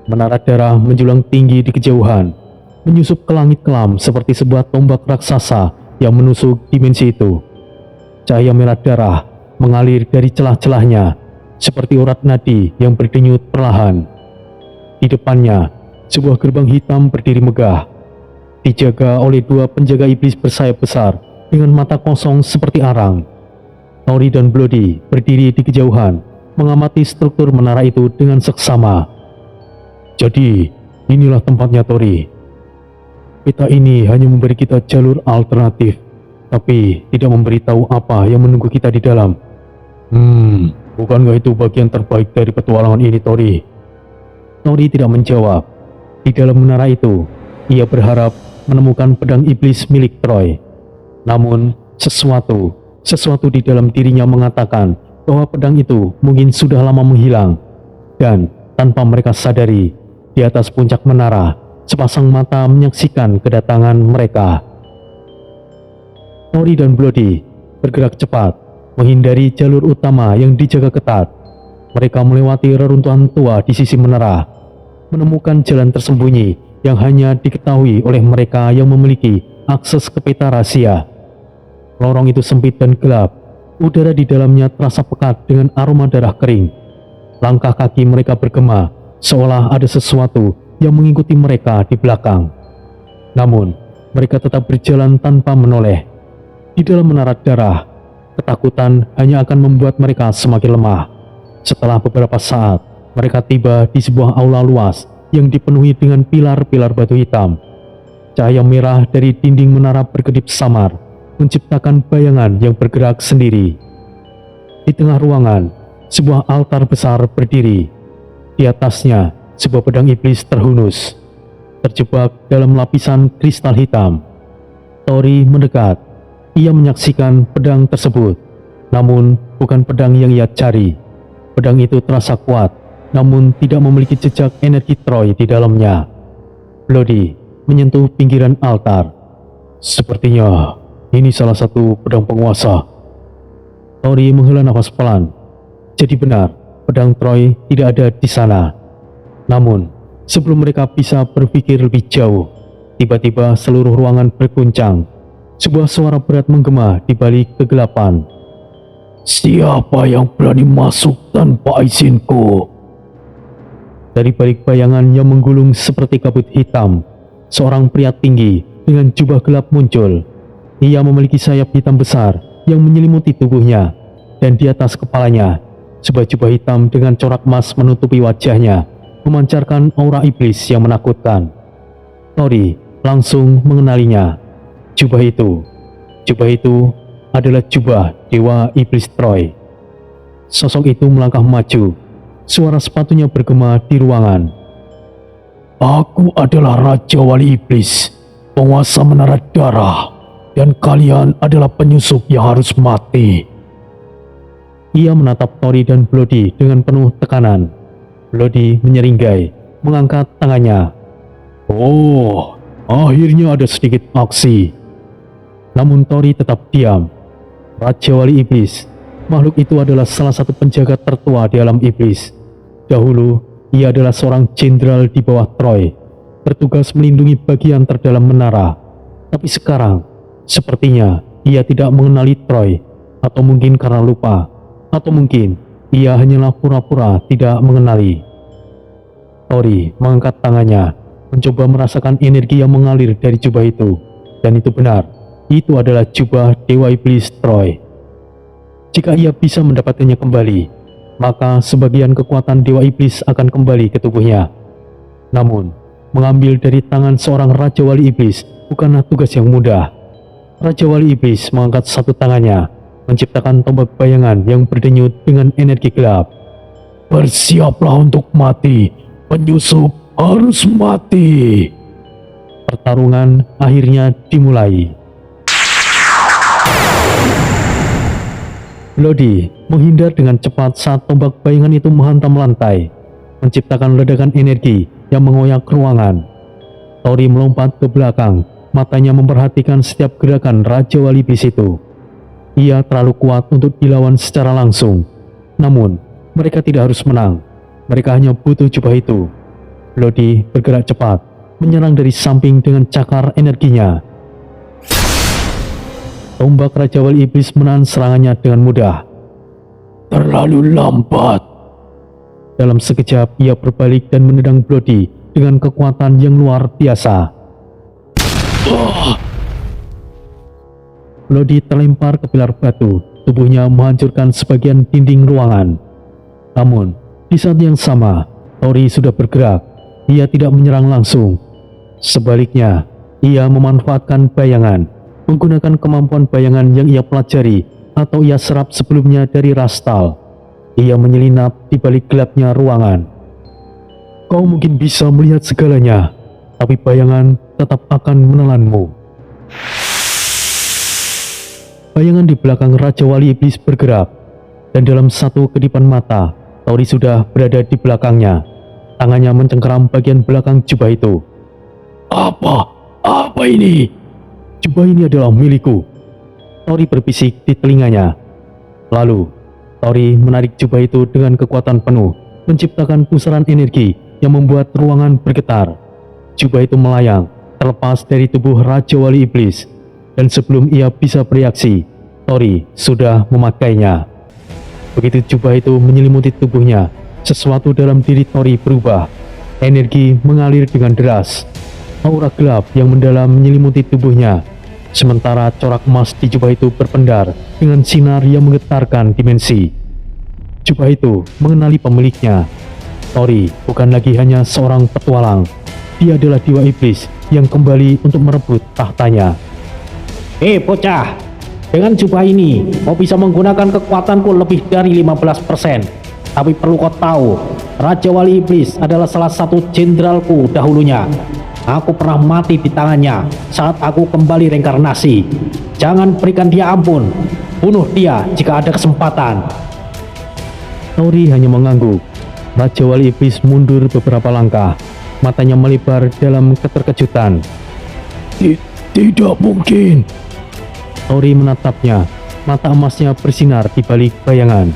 Menara darah menjulang tinggi di kejauhan, menyusup ke langit kelam seperti sebuah tombak raksasa yang menusuk dimensi itu. Cahaya merah darah mengalir dari celah-celahnya, seperti urat nadi yang berdenyut perlahan. Di depannya, sebuah gerbang hitam berdiri megah, dijaga oleh dua penjaga iblis bersayap besar dengan mata kosong seperti arang. Tori dan Bloody berdiri di kejauhan, mengamati struktur menara itu dengan seksama. "Jadi, inilah tempatnya, Tori. Peta ini hanya memberi kita jalur alternatif, tapi tidak memberitahu apa yang menunggu kita di dalam. Bukankah itu bagian terbaik dari petualangan ini, Tori?" Tori tidak menjawab. Di dalam menara itu, ia berharap menemukan pedang iblis milik Troy. Namun, sesuatu di dalam dirinya mengatakan bahwa pedang itu mungkin sudah lama menghilang. Dan tanpa mereka sadari, di atas puncak menara, sepasang mata menyaksikan kedatangan mereka. Tori dan Bloody bergerak cepat, menghindari jalur utama yang dijaga ketat. Mereka melewati reruntuhan tua di sisi menara, menemukan jalan tersembunyi yang hanya diketahui oleh mereka yang memiliki akses ke peta rahasia. Lorong itu sempit dan gelap, udara di dalamnya terasa pekat dengan aroma darah kering. Langkah kaki mereka bergema, seolah ada sesuatu yang mengikuti mereka di belakang. Namun, mereka tetap berjalan tanpa menoleh. Di dalam menara darah, ketakutan hanya akan membuat mereka semakin lemah. Setelah beberapa saat, mereka tiba di sebuah aula luas yang dipenuhi dengan pilar-pilar batu hitam. Cahaya merah dari dinding menara berkedip samar, menciptakan bayangan yang bergerak sendiri. Di tengah ruangan, sebuah altar besar berdiri. Di atasnya, sebuah pedang iblis terhunus, terjebak dalam lapisan kristal hitam. Tori mendekat. Ia menyaksikan pedang tersebut, namun bukan pedang yang ia cari. Pedang itu terasa kuat, namun tidak memiliki jejak energi Troy di dalamnya. Bloody menyentuh pinggiran altar. "Sepertinya ini salah satu pedang penguasa." Tori menghela nafas pelan. Jadi benar, pedang Troy tidak ada di sana. Namun, sebelum mereka bisa berpikir lebih jauh, tiba-tiba seluruh ruangan berguncang. Sebuah suara berat menggema di balik kegelapan. "Siapa yang berani masuk tanpa izinku?" Dari balik bayangan yang menggulung seperti kabut hitam, seorang pria tinggi dengan jubah gelap muncul. Ia memiliki sayap hitam besar yang menyelimuti tubuhnya, dan di atas kepalanya, sebuah jubah hitam dengan corak emas menutupi wajahnya, memancarkan aura iblis yang menakutkan. Tori langsung mengenalinya. Jubah itu adalah jubah Dewa Iblis Troy. Sosok itu melangkah maju. Suara sepatunya bergema di ruangan. "Aku adalah Raja Wali Iblis, penguasa menara darah, dan kalian adalah penyusup yang harus mati." Ia menatap Tori dan Bloody dengan penuh tekanan. Bloody menyeringai, mengangkat tangannya. "Oh, akhirnya ada sedikit aksi." Namun Tori tetap diam. Raja Wali Iblis, makhluk itu adalah salah satu penjaga tertua di alam iblis. Dahulu, ia adalah seorang jenderal di bawah Troy, bertugas melindungi bagian terdalam menara. Tapi sekarang, sepertinya ia tidak mengenali Troy, atau mungkin karena lupa, atau mungkin ia hanyalah pura-pura tidak mengenali. Tori mengangkat tangannya, mencoba merasakan energi yang mengalir dari jubah itu. Dan itu benar, itu adalah jubah Dewa Iblis Troy. Jika ia bisa mendapatkannya kembali, maka sebagian kekuatan Dewa Iblis akan kembali ke tubuhnya. Namun, mengambil dari tangan seorang Raja Wali Iblis bukanlah tugas yang mudah. Raja Wali Iblis mengangkat satu tangannya, menciptakan tombak bayangan yang berdenyut dengan energi gelap. Bersiaplah untuk mati, penyusup harus mati. Pertarungan akhirnya dimulai. Bloody menghindar dengan cepat saat tombak bayangan itu menghantam lantai, menciptakan ledakan energi yang mengoyak ruangan. Tori melompat ke belakang, matanya memperhatikan setiap gerakan Raja Wali Iblis itu. Ia terlalu kuat untuk dilawan secara langsung. Namun, mereka tidak harus menang. Mereka hanya butuh jubah itu. Bloody bergerak cepat, menyerang dari samping dengan cakar energinya. Tombak Raja Wali Iblis menahan serangannya dengan mudah. Terlalu lambat. Dalam sekejap, ia berbalik dan menendang Bloody dengan kekuatan yang luar biasa. Bloody terlempar ke pilar batu, tubuhnya menghancurkan sebagian dinding ruangan. Namun, di saat yang sama, Tori sudah bergerak. Ia tidak menyerang langsung. Sebaliknya, ia memanfaatkan bayangan, menggunakan kemampuan bayangan yang ia pelajari atau ia serap sebelumnya dari Rastal. Ia menyelinap di balik gelapnya ruangan. Kau mungkin bisa melihat segalanya, tapi bayangan tetap akan menelanmu. Bayangan di belakang Raja Wali Iblis bergerak, dan dalam satu kedipan mata, Tori sudah berada di belakangnya. Tangannya mencengkeram bagian belakang jubah itu. Apa ini? Jubah ini adalah milikku. Tori berbisik di telinganya. Lalu, Tori menarik jubah itu dengan kekuatan penuh, menciptakan pusaran energi yang membuat ruangan bergetar. Jubah itu melayang, terlepas dari tubuh Raja Wali Iblis, dan sebelum ia bisa bereaksi, Tori sudah memakainya. Begitu jubah itu menyelimuti tubuhnya, sesuatu dalam diri Tori berubah. Energi mengalir dengan deras. Aura gelap yang mendalam menyelimuti tubuhnya, sementara corak emas di jubah itu berpendar dengan sinar yang menggetarkan dimensi. Jubah itu mengenali pemiliknya. Tori bukan lagi hanya seorang petualang. Dia adalah dewa iblis yang kembali untuk merebut tahtanya. Bocah, dengan jubah ini kau bisa menggunakan kekuatanku lebih dari 15%. Tapi perlu kau tahu, Raja Wali Iblis adalah salah satu jenderalku dahulunya. Aku pernah mati di tangannya saat aku kembali reinkarnasi. Jangan berikan dia ampun. Bunuh dia jika ada kesempatan. Tori hanya mengangguk. Raja Wali Iblis mundur beberapa langkah. Matanya melebar dalam keterkejutan. Tidak mungkin. Tori menatapnya. Mata emasnya bersinar di balik bayangan.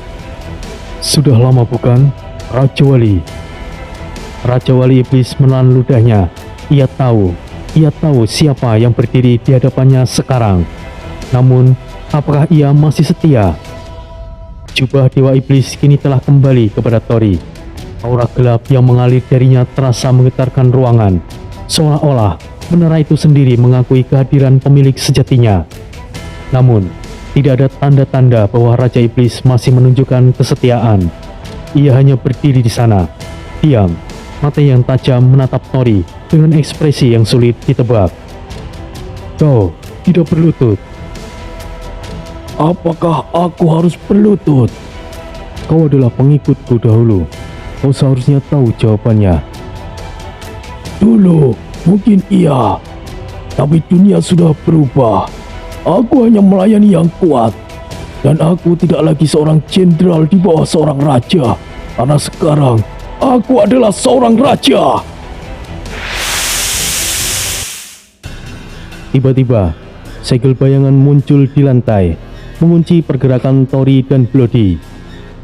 Sudah lama bukan, Raja Wali? Raja Wali Iblis menelan ludahnya. Ia tahu siapa yang berdiri di hadapannya sekarang. Namun, apakah ia masih setia? Jubah Dewa Iblis kini telah kembali kepada Tori. Aura gelap yang mengalir darinya terasa menggetarkan ruangan, seolah-olah menara itu sendiri mengakui kehadiran pemilik sejatinya. Namun, tidak ada tanda-tanda bahwa Raja Iblis masih menunjukkan kesetiaan. Ia hanya berdiri di sana, diam, mata yang tajam menatap Tori dengan ekspresi yang sulit ditebak. Kau tidak berlutut. Apakah aku harus berlutut? Kau adalah pengikutku dahulu. Kau seharusnya tahu jawabannya. Dulu mungkin iya, tapi dunia sudah berubah. Aku hanya melayani yang kuat, dan aku tidak lagi seorang jenderal di bawah seorang raja, karena sekarang aku adalah seorang raja. Tiba-tiba, segel bayangan muncul di lantai, mengunci pergerakan Tori dan Bloody.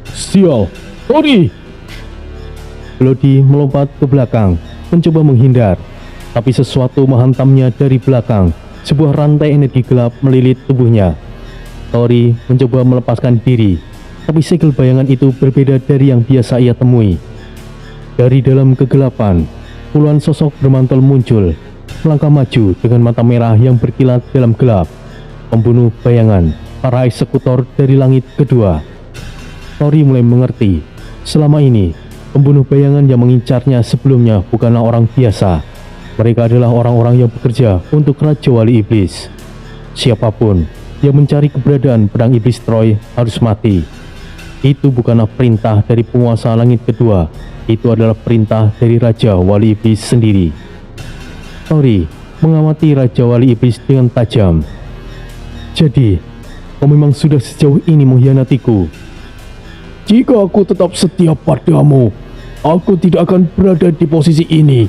Sial, Tori! Bloody melompat ke belakang, mencoba menghindar, tapi sesuatu menghantamnya dari belakang. Sebuah rantai energi gelap melilit tubuhnya. Tori mencoba melepaskan diri, tapi segel bayangan itu berbeda dari yang biasa ia temui. Dari dalam kegelapan, puluhan sosok bermantel muncul, melangkah maju dengan mata merah yang berkilat dalam gelap. Pembunuh bayangan, para eksekutor dari langit kedua. Tori mulai mengerti, selama ini pembunuh bayangan yang mengincarnya sebelumnya bukanlah orang biasa. Mereka adalah orang-orang yang bekerja untuk Raja Wali Iblis. Siapapun yang mencari keberadaan pedang iblis Troy harus mati. Itu bukanlah perintah dari penguasa langit kedua, itu adalah perintah dari Raja Wali Iblis sendiri. Tori mengamati Raja Wali Iblis dengan tajam. Jadi, kau memang sudah sejauh ini mengkhianatiku. Jika aku tetap setia padamu, aku tidak akan berada di posisi ini.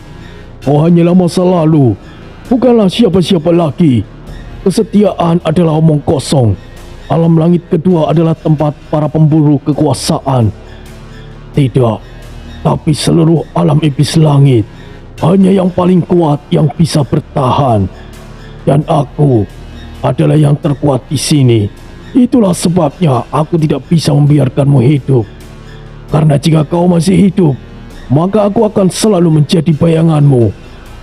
Kau hanyalah masa lalu, bukanlah siapa-siapa lagi. Kesetiaan adalah omong kosong. Alam langit kedua adalah tempat para pemburu kekuasaan. Tidak, tapi seluruh alam iblis langit. Hanya yang paling kuat yang bisa bertahan. Dan aku adalah yang terkuat di sini. Itulah sebabnya aku tidak bisa membiarkanmu hidup. Karena jika kau masih hidup, maka aku akan selalu menjadi bayanganmu.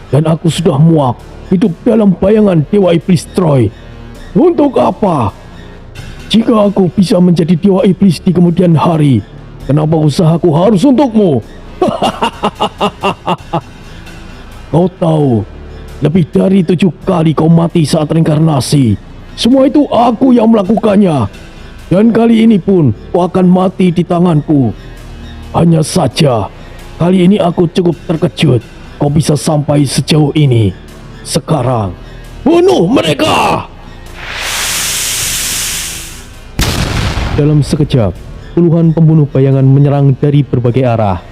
Dan aku sudah muak hidup dalam bayangan Dewa Iblis Troy. Untuk apa? Jika aku bisa menjadi Dewa Iblis di kemudian hari, kenapa usahaku harus untukmu? Kau tahu, lebih dari 7 kali kau mati saat reinkarnasi. Semua itu aku yang melakukannya. Dan kali ini pun kau akan mati di tanganku. Hanya saja, kali ini aku cukup terkejut kau bisa sampai sejauh ini. Sekarang, bunuh mereka! Dalam sekejap, puluhan pembunuh bayangan menyerang dari berbagai arah.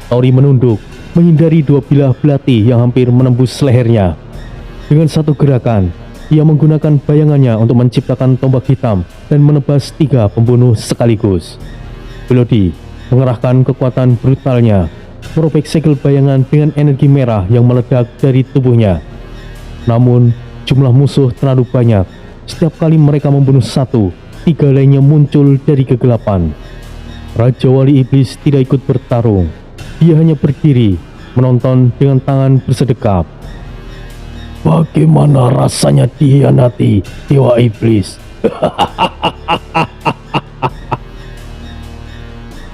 Tori menunduk, menghindari 2 bilah belati yang hampir menembus lehernya. Dengan satu gerakan, ia menggunakan bayangannya untuk menciptakan tombak hitam dan menebas 3 pembunuh sekaligus. Bloody mengerahkan kekuatan brutalnya, merobek segel bayangan dengan energi merah yang meledak dari tubuhnya. Namun, jumlah musuh terlalu banyak. Setiap kali mereka membunuh 1, 3 lainnya muncul dari kegelapan. Raja Wali Iblis tidak ikut bertarung. Dia hanya berdiri, menonton dengan tangan bersedekap. Bagaimana rasanya dikhianati Dewa Iblis?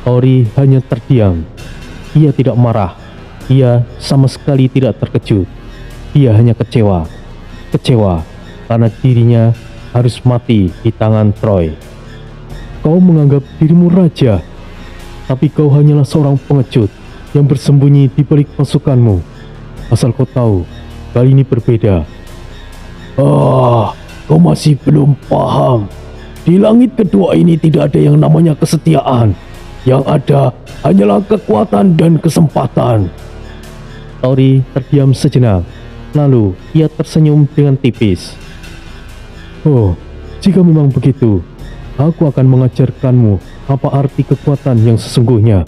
Tori hanya terdiam. Ia tidak marah. Ia sama sekali tidak terkejut. Dia hanya kecewa. Kecewa karena dirinya harus mati di tangan Troy. Kau menganggap dirimu raja, tapi kau hanyalah seorang pengecut yang bersembunyi di balik pasukanmu. Asal kau tahu, kali ini berbeda. Kau masih belum paham. Di langit kedua ini tidak ada yang namanya kesetiaan. Yang ada hanyalah kekuatan dan kesempatan. Tori terdiam sejenak. Lalu ia tersenyum dengan tipis. Oh, jika memang begitu, aku akan mengajarkanmu apa arti kekuatan yang sesungguhnya.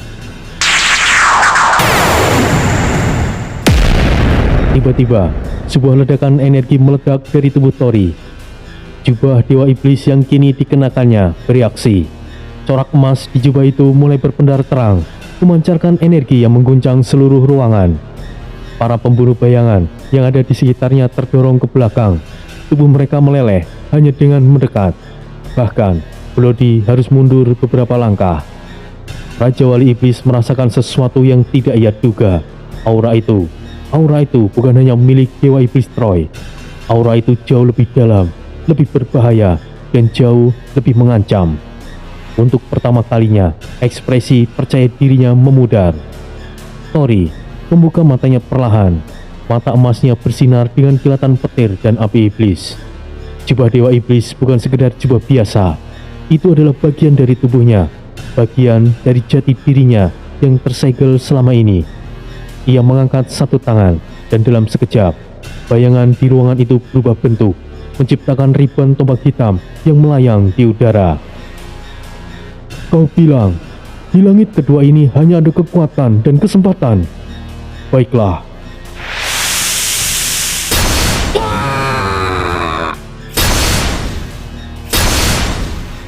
Tiba-tiba, sebuah ledakan energi meledak dari tubuh Tori. Jubah Dewa Iblis yang kini dikenakannya bereaksi. Corak emas di jubah itu mulai berpendar terang, memancarkan energi yang mengguncang seluruh ruangan. Para pemburu bayangan yang ada di sekitarnya terdorong ke belakang. Tubuh mereka meleleh hanya dengan mendekat. Bahkan, Bloody harus mundur beberapa langkah. Raja Wali Iblis merasakan sesuatu yang tidak ia duga. Aura itu bukan hanya milik Dewa Iblis Troy. Aura itu jauh lebih dalam, lebih berbahaya, dan jauh lebih mengancam. Untuk pertama kalinya, ekspresi percaya dirinya memudar. Tori membuka matanya perlahan. Mata emasnya bersinar dengan kilatan petir dan api iblis. Jubah Dewa Iblis bukan sekedar jubah biasa. Itu adalah bagian dari tubuhnya, bagian dari jati dirinya yang tersegel selama ini. Ia mengangkat satu tangan, dan dalam sekejap, bayangan di ruangan itu berubah bentuk, menciptakan ribuan tombak hitam yang melayang di udara. Kau bilang, di langit kedua ini hanya ada kekuatan dan kesempatan. Baiklah.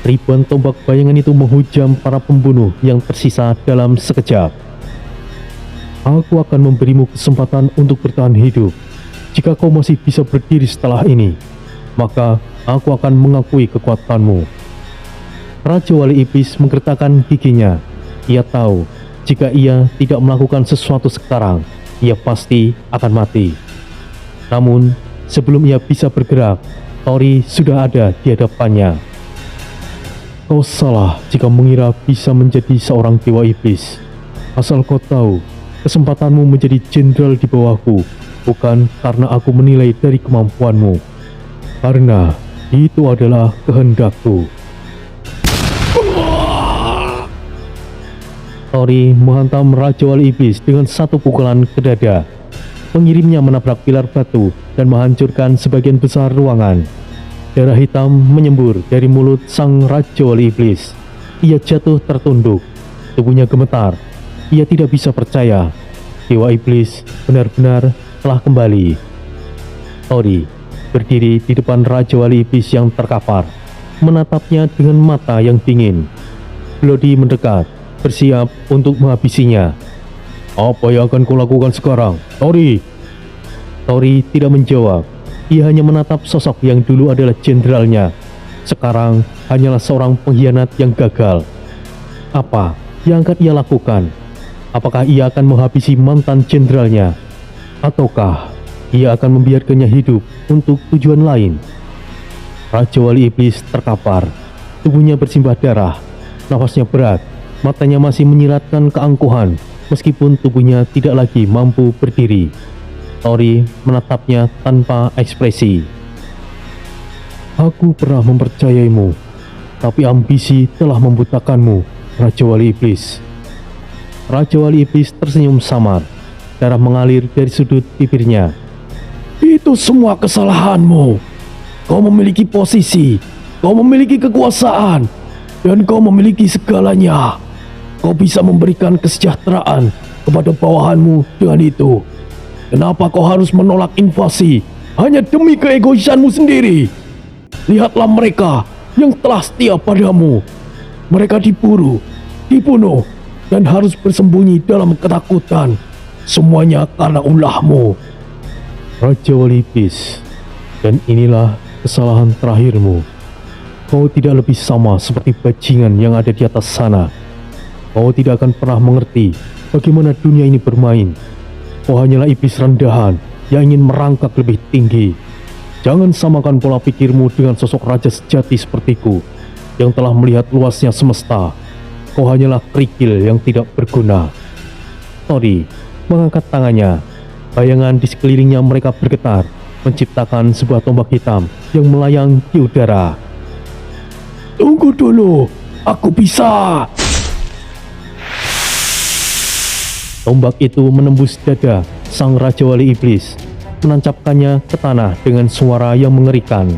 Ribuan tombak bayangan itu menghujam para pembunuh yang tersisa dalam sekejap. Aku akan memberimu kesempatan untuk bertahan hidup. Jika kau masih bisa berdiri setelah ini, maka aku akan mengakui kekuatanmu. Raja Wali Iblis menggertakkan giginya. Ia tahu, jika ia tidak melakukan sesuatu sekarang, ia pasti akan mati. Namun, sebelum ia bisa bergerak, Tori sudah ada di hadapannya. Kau salah jika mengira bisa menjadi seorang dewa iblis. Asal kau tahu, kesempatanmu menjadi jenderal di bawahku bukan karena aku menilai dari kemampuanmu, karena itu adalah kehendakku. Tori menghantam Raja Wali Iblis dengan satu pukulan ke dada. Pengirimnya menabrak pilar batu dan menghancurkan sebagian besar ruangan. Darah hitam menyembur dari mulut sang Raja Wali Iblis. Ia jatuh tertunduk, tubuhnya gemetar. Ia tidak bisa percaya, Dewa Iblis benar-benar telah kembali. Tori berdiri di depan Raja Wali Iblis yang terkapar, menatapnya dengan mata yang dingin. Bloody mendekat, bersiap untuk menghabisinya. Apa yang akan kau lakukan sekarang, Tori? Tori tidak menjawab. Ia hanya menatap sosok yang dulu adalah jenderalnya. Sekarang hanyalah seorang pengkhianat yang gagal. Apa yang akan ia lakukan? Apakah ia akan menghabisi mantan jenderalnya? Ataukah ia akan membiarkannya hidup untuk tujuan lain? Raja Wali Iblis terkapar. Tubuhnya bersimbah darah. Nafasnya berat. Matanya masih menyiratkan keangkuhan, meskipun tubuhnya tidak lagi mampu berdiri. Tori menatapnya tanpa ekspresi. Aku pernah mempercayaimu, tapi ambisi telah membutakanmu, Raja Wali Iblis. Raja Wali Iblis tersenyum samar. Darah mengalir dari sudut bibirnya. Itu semua kesalahanmu. Kau memiliki posisi, kau memiliki kekuasaan, dan kau memiliki segalanya. Kau bisa memberikan kesejahteraan kepada bawahanmu dengan itu. Kenapa kau harus menolak invasi hanya demi keegoisanmu sendiri? Lihatlah mereka yang telah setia padamu. Mereka diburu, dibunuh, dan harus bersembunyi dalam ketakutan. Semuanya karena ulahmu, Raja Wali Iblis. Dan inilah kesalahan terakhirmu. Kau tidak lebih sama seperti bajingan yang ada di atas sana. Kau tidak akan pernah mengerti bagaimana dunia ini bermain. Kau hanyalah iblis rendahan yang ingin merangkak lebih tinggi. Jangan samakan pola pikirmu dengan sosok raja sejati sepertiku yang telah melihat luasnya semesta. Kau hanyalah kerikil yang tidak berguna. Tori mengangkat tangannya. Bayangan di sekelilingnya mereka bergetar, menciptakan sebuah tombak hitam yang melayang di udara. Tunggu dulu, aku bisa. Tombak itu menembus dada sang Raja Wali Iblis, menancapkannya ke tanah dengan suara yang mengerikan.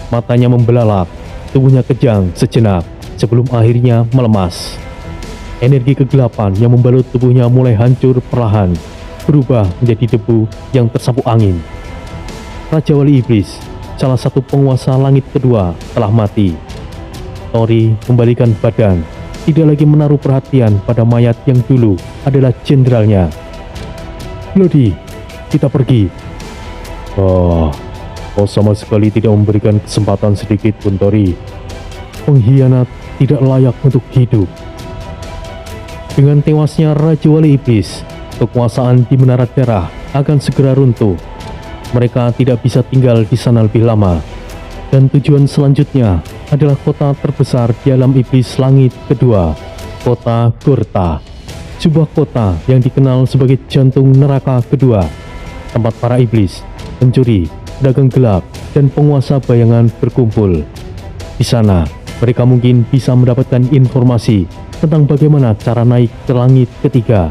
Matanya membelalak, tubuhnya kejang sejenak sebelum akhirnya melemas. Energi kegelapan yang membalut tubuhnya mulai hancur perlahan, berubah menjadi debu yang tersapu angin. Raja Wali Iblis, salah satu penguasa langit kedua, telah mati. Tori membalikan badan, tidak lagi menaruh perhatian pada mayat yang dulu adalah jenderalnya. Bloody, kita pergi. Oh, kau sama sekali tidak memberikan kesempatan sedikit pun, Tori. Pengkhianat tidak layak untuk hidup. Dengan tewasnya Raja Wali Iblis, kekuasaan di Menara Darah akan segera runtuh. Mereka tidak bisa tinggal di sana lebih lama. Dan tujuan selanjutnya adalah kota terbesar di alam iblis langit kedua, kota Gorta. Sebuah kota yang dikenal sebagai jantung neraka kedua, tempat para iblis, pencuri, pedagang gelap, dan penguasa bayangan berkumpul. Di sana, mereka mungkin bisa mendapatkan informasi tentang bagaimana cara naik ke langit ketiga.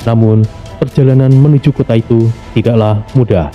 Namun, perjalanan menuju kota itu tidaklah mudah.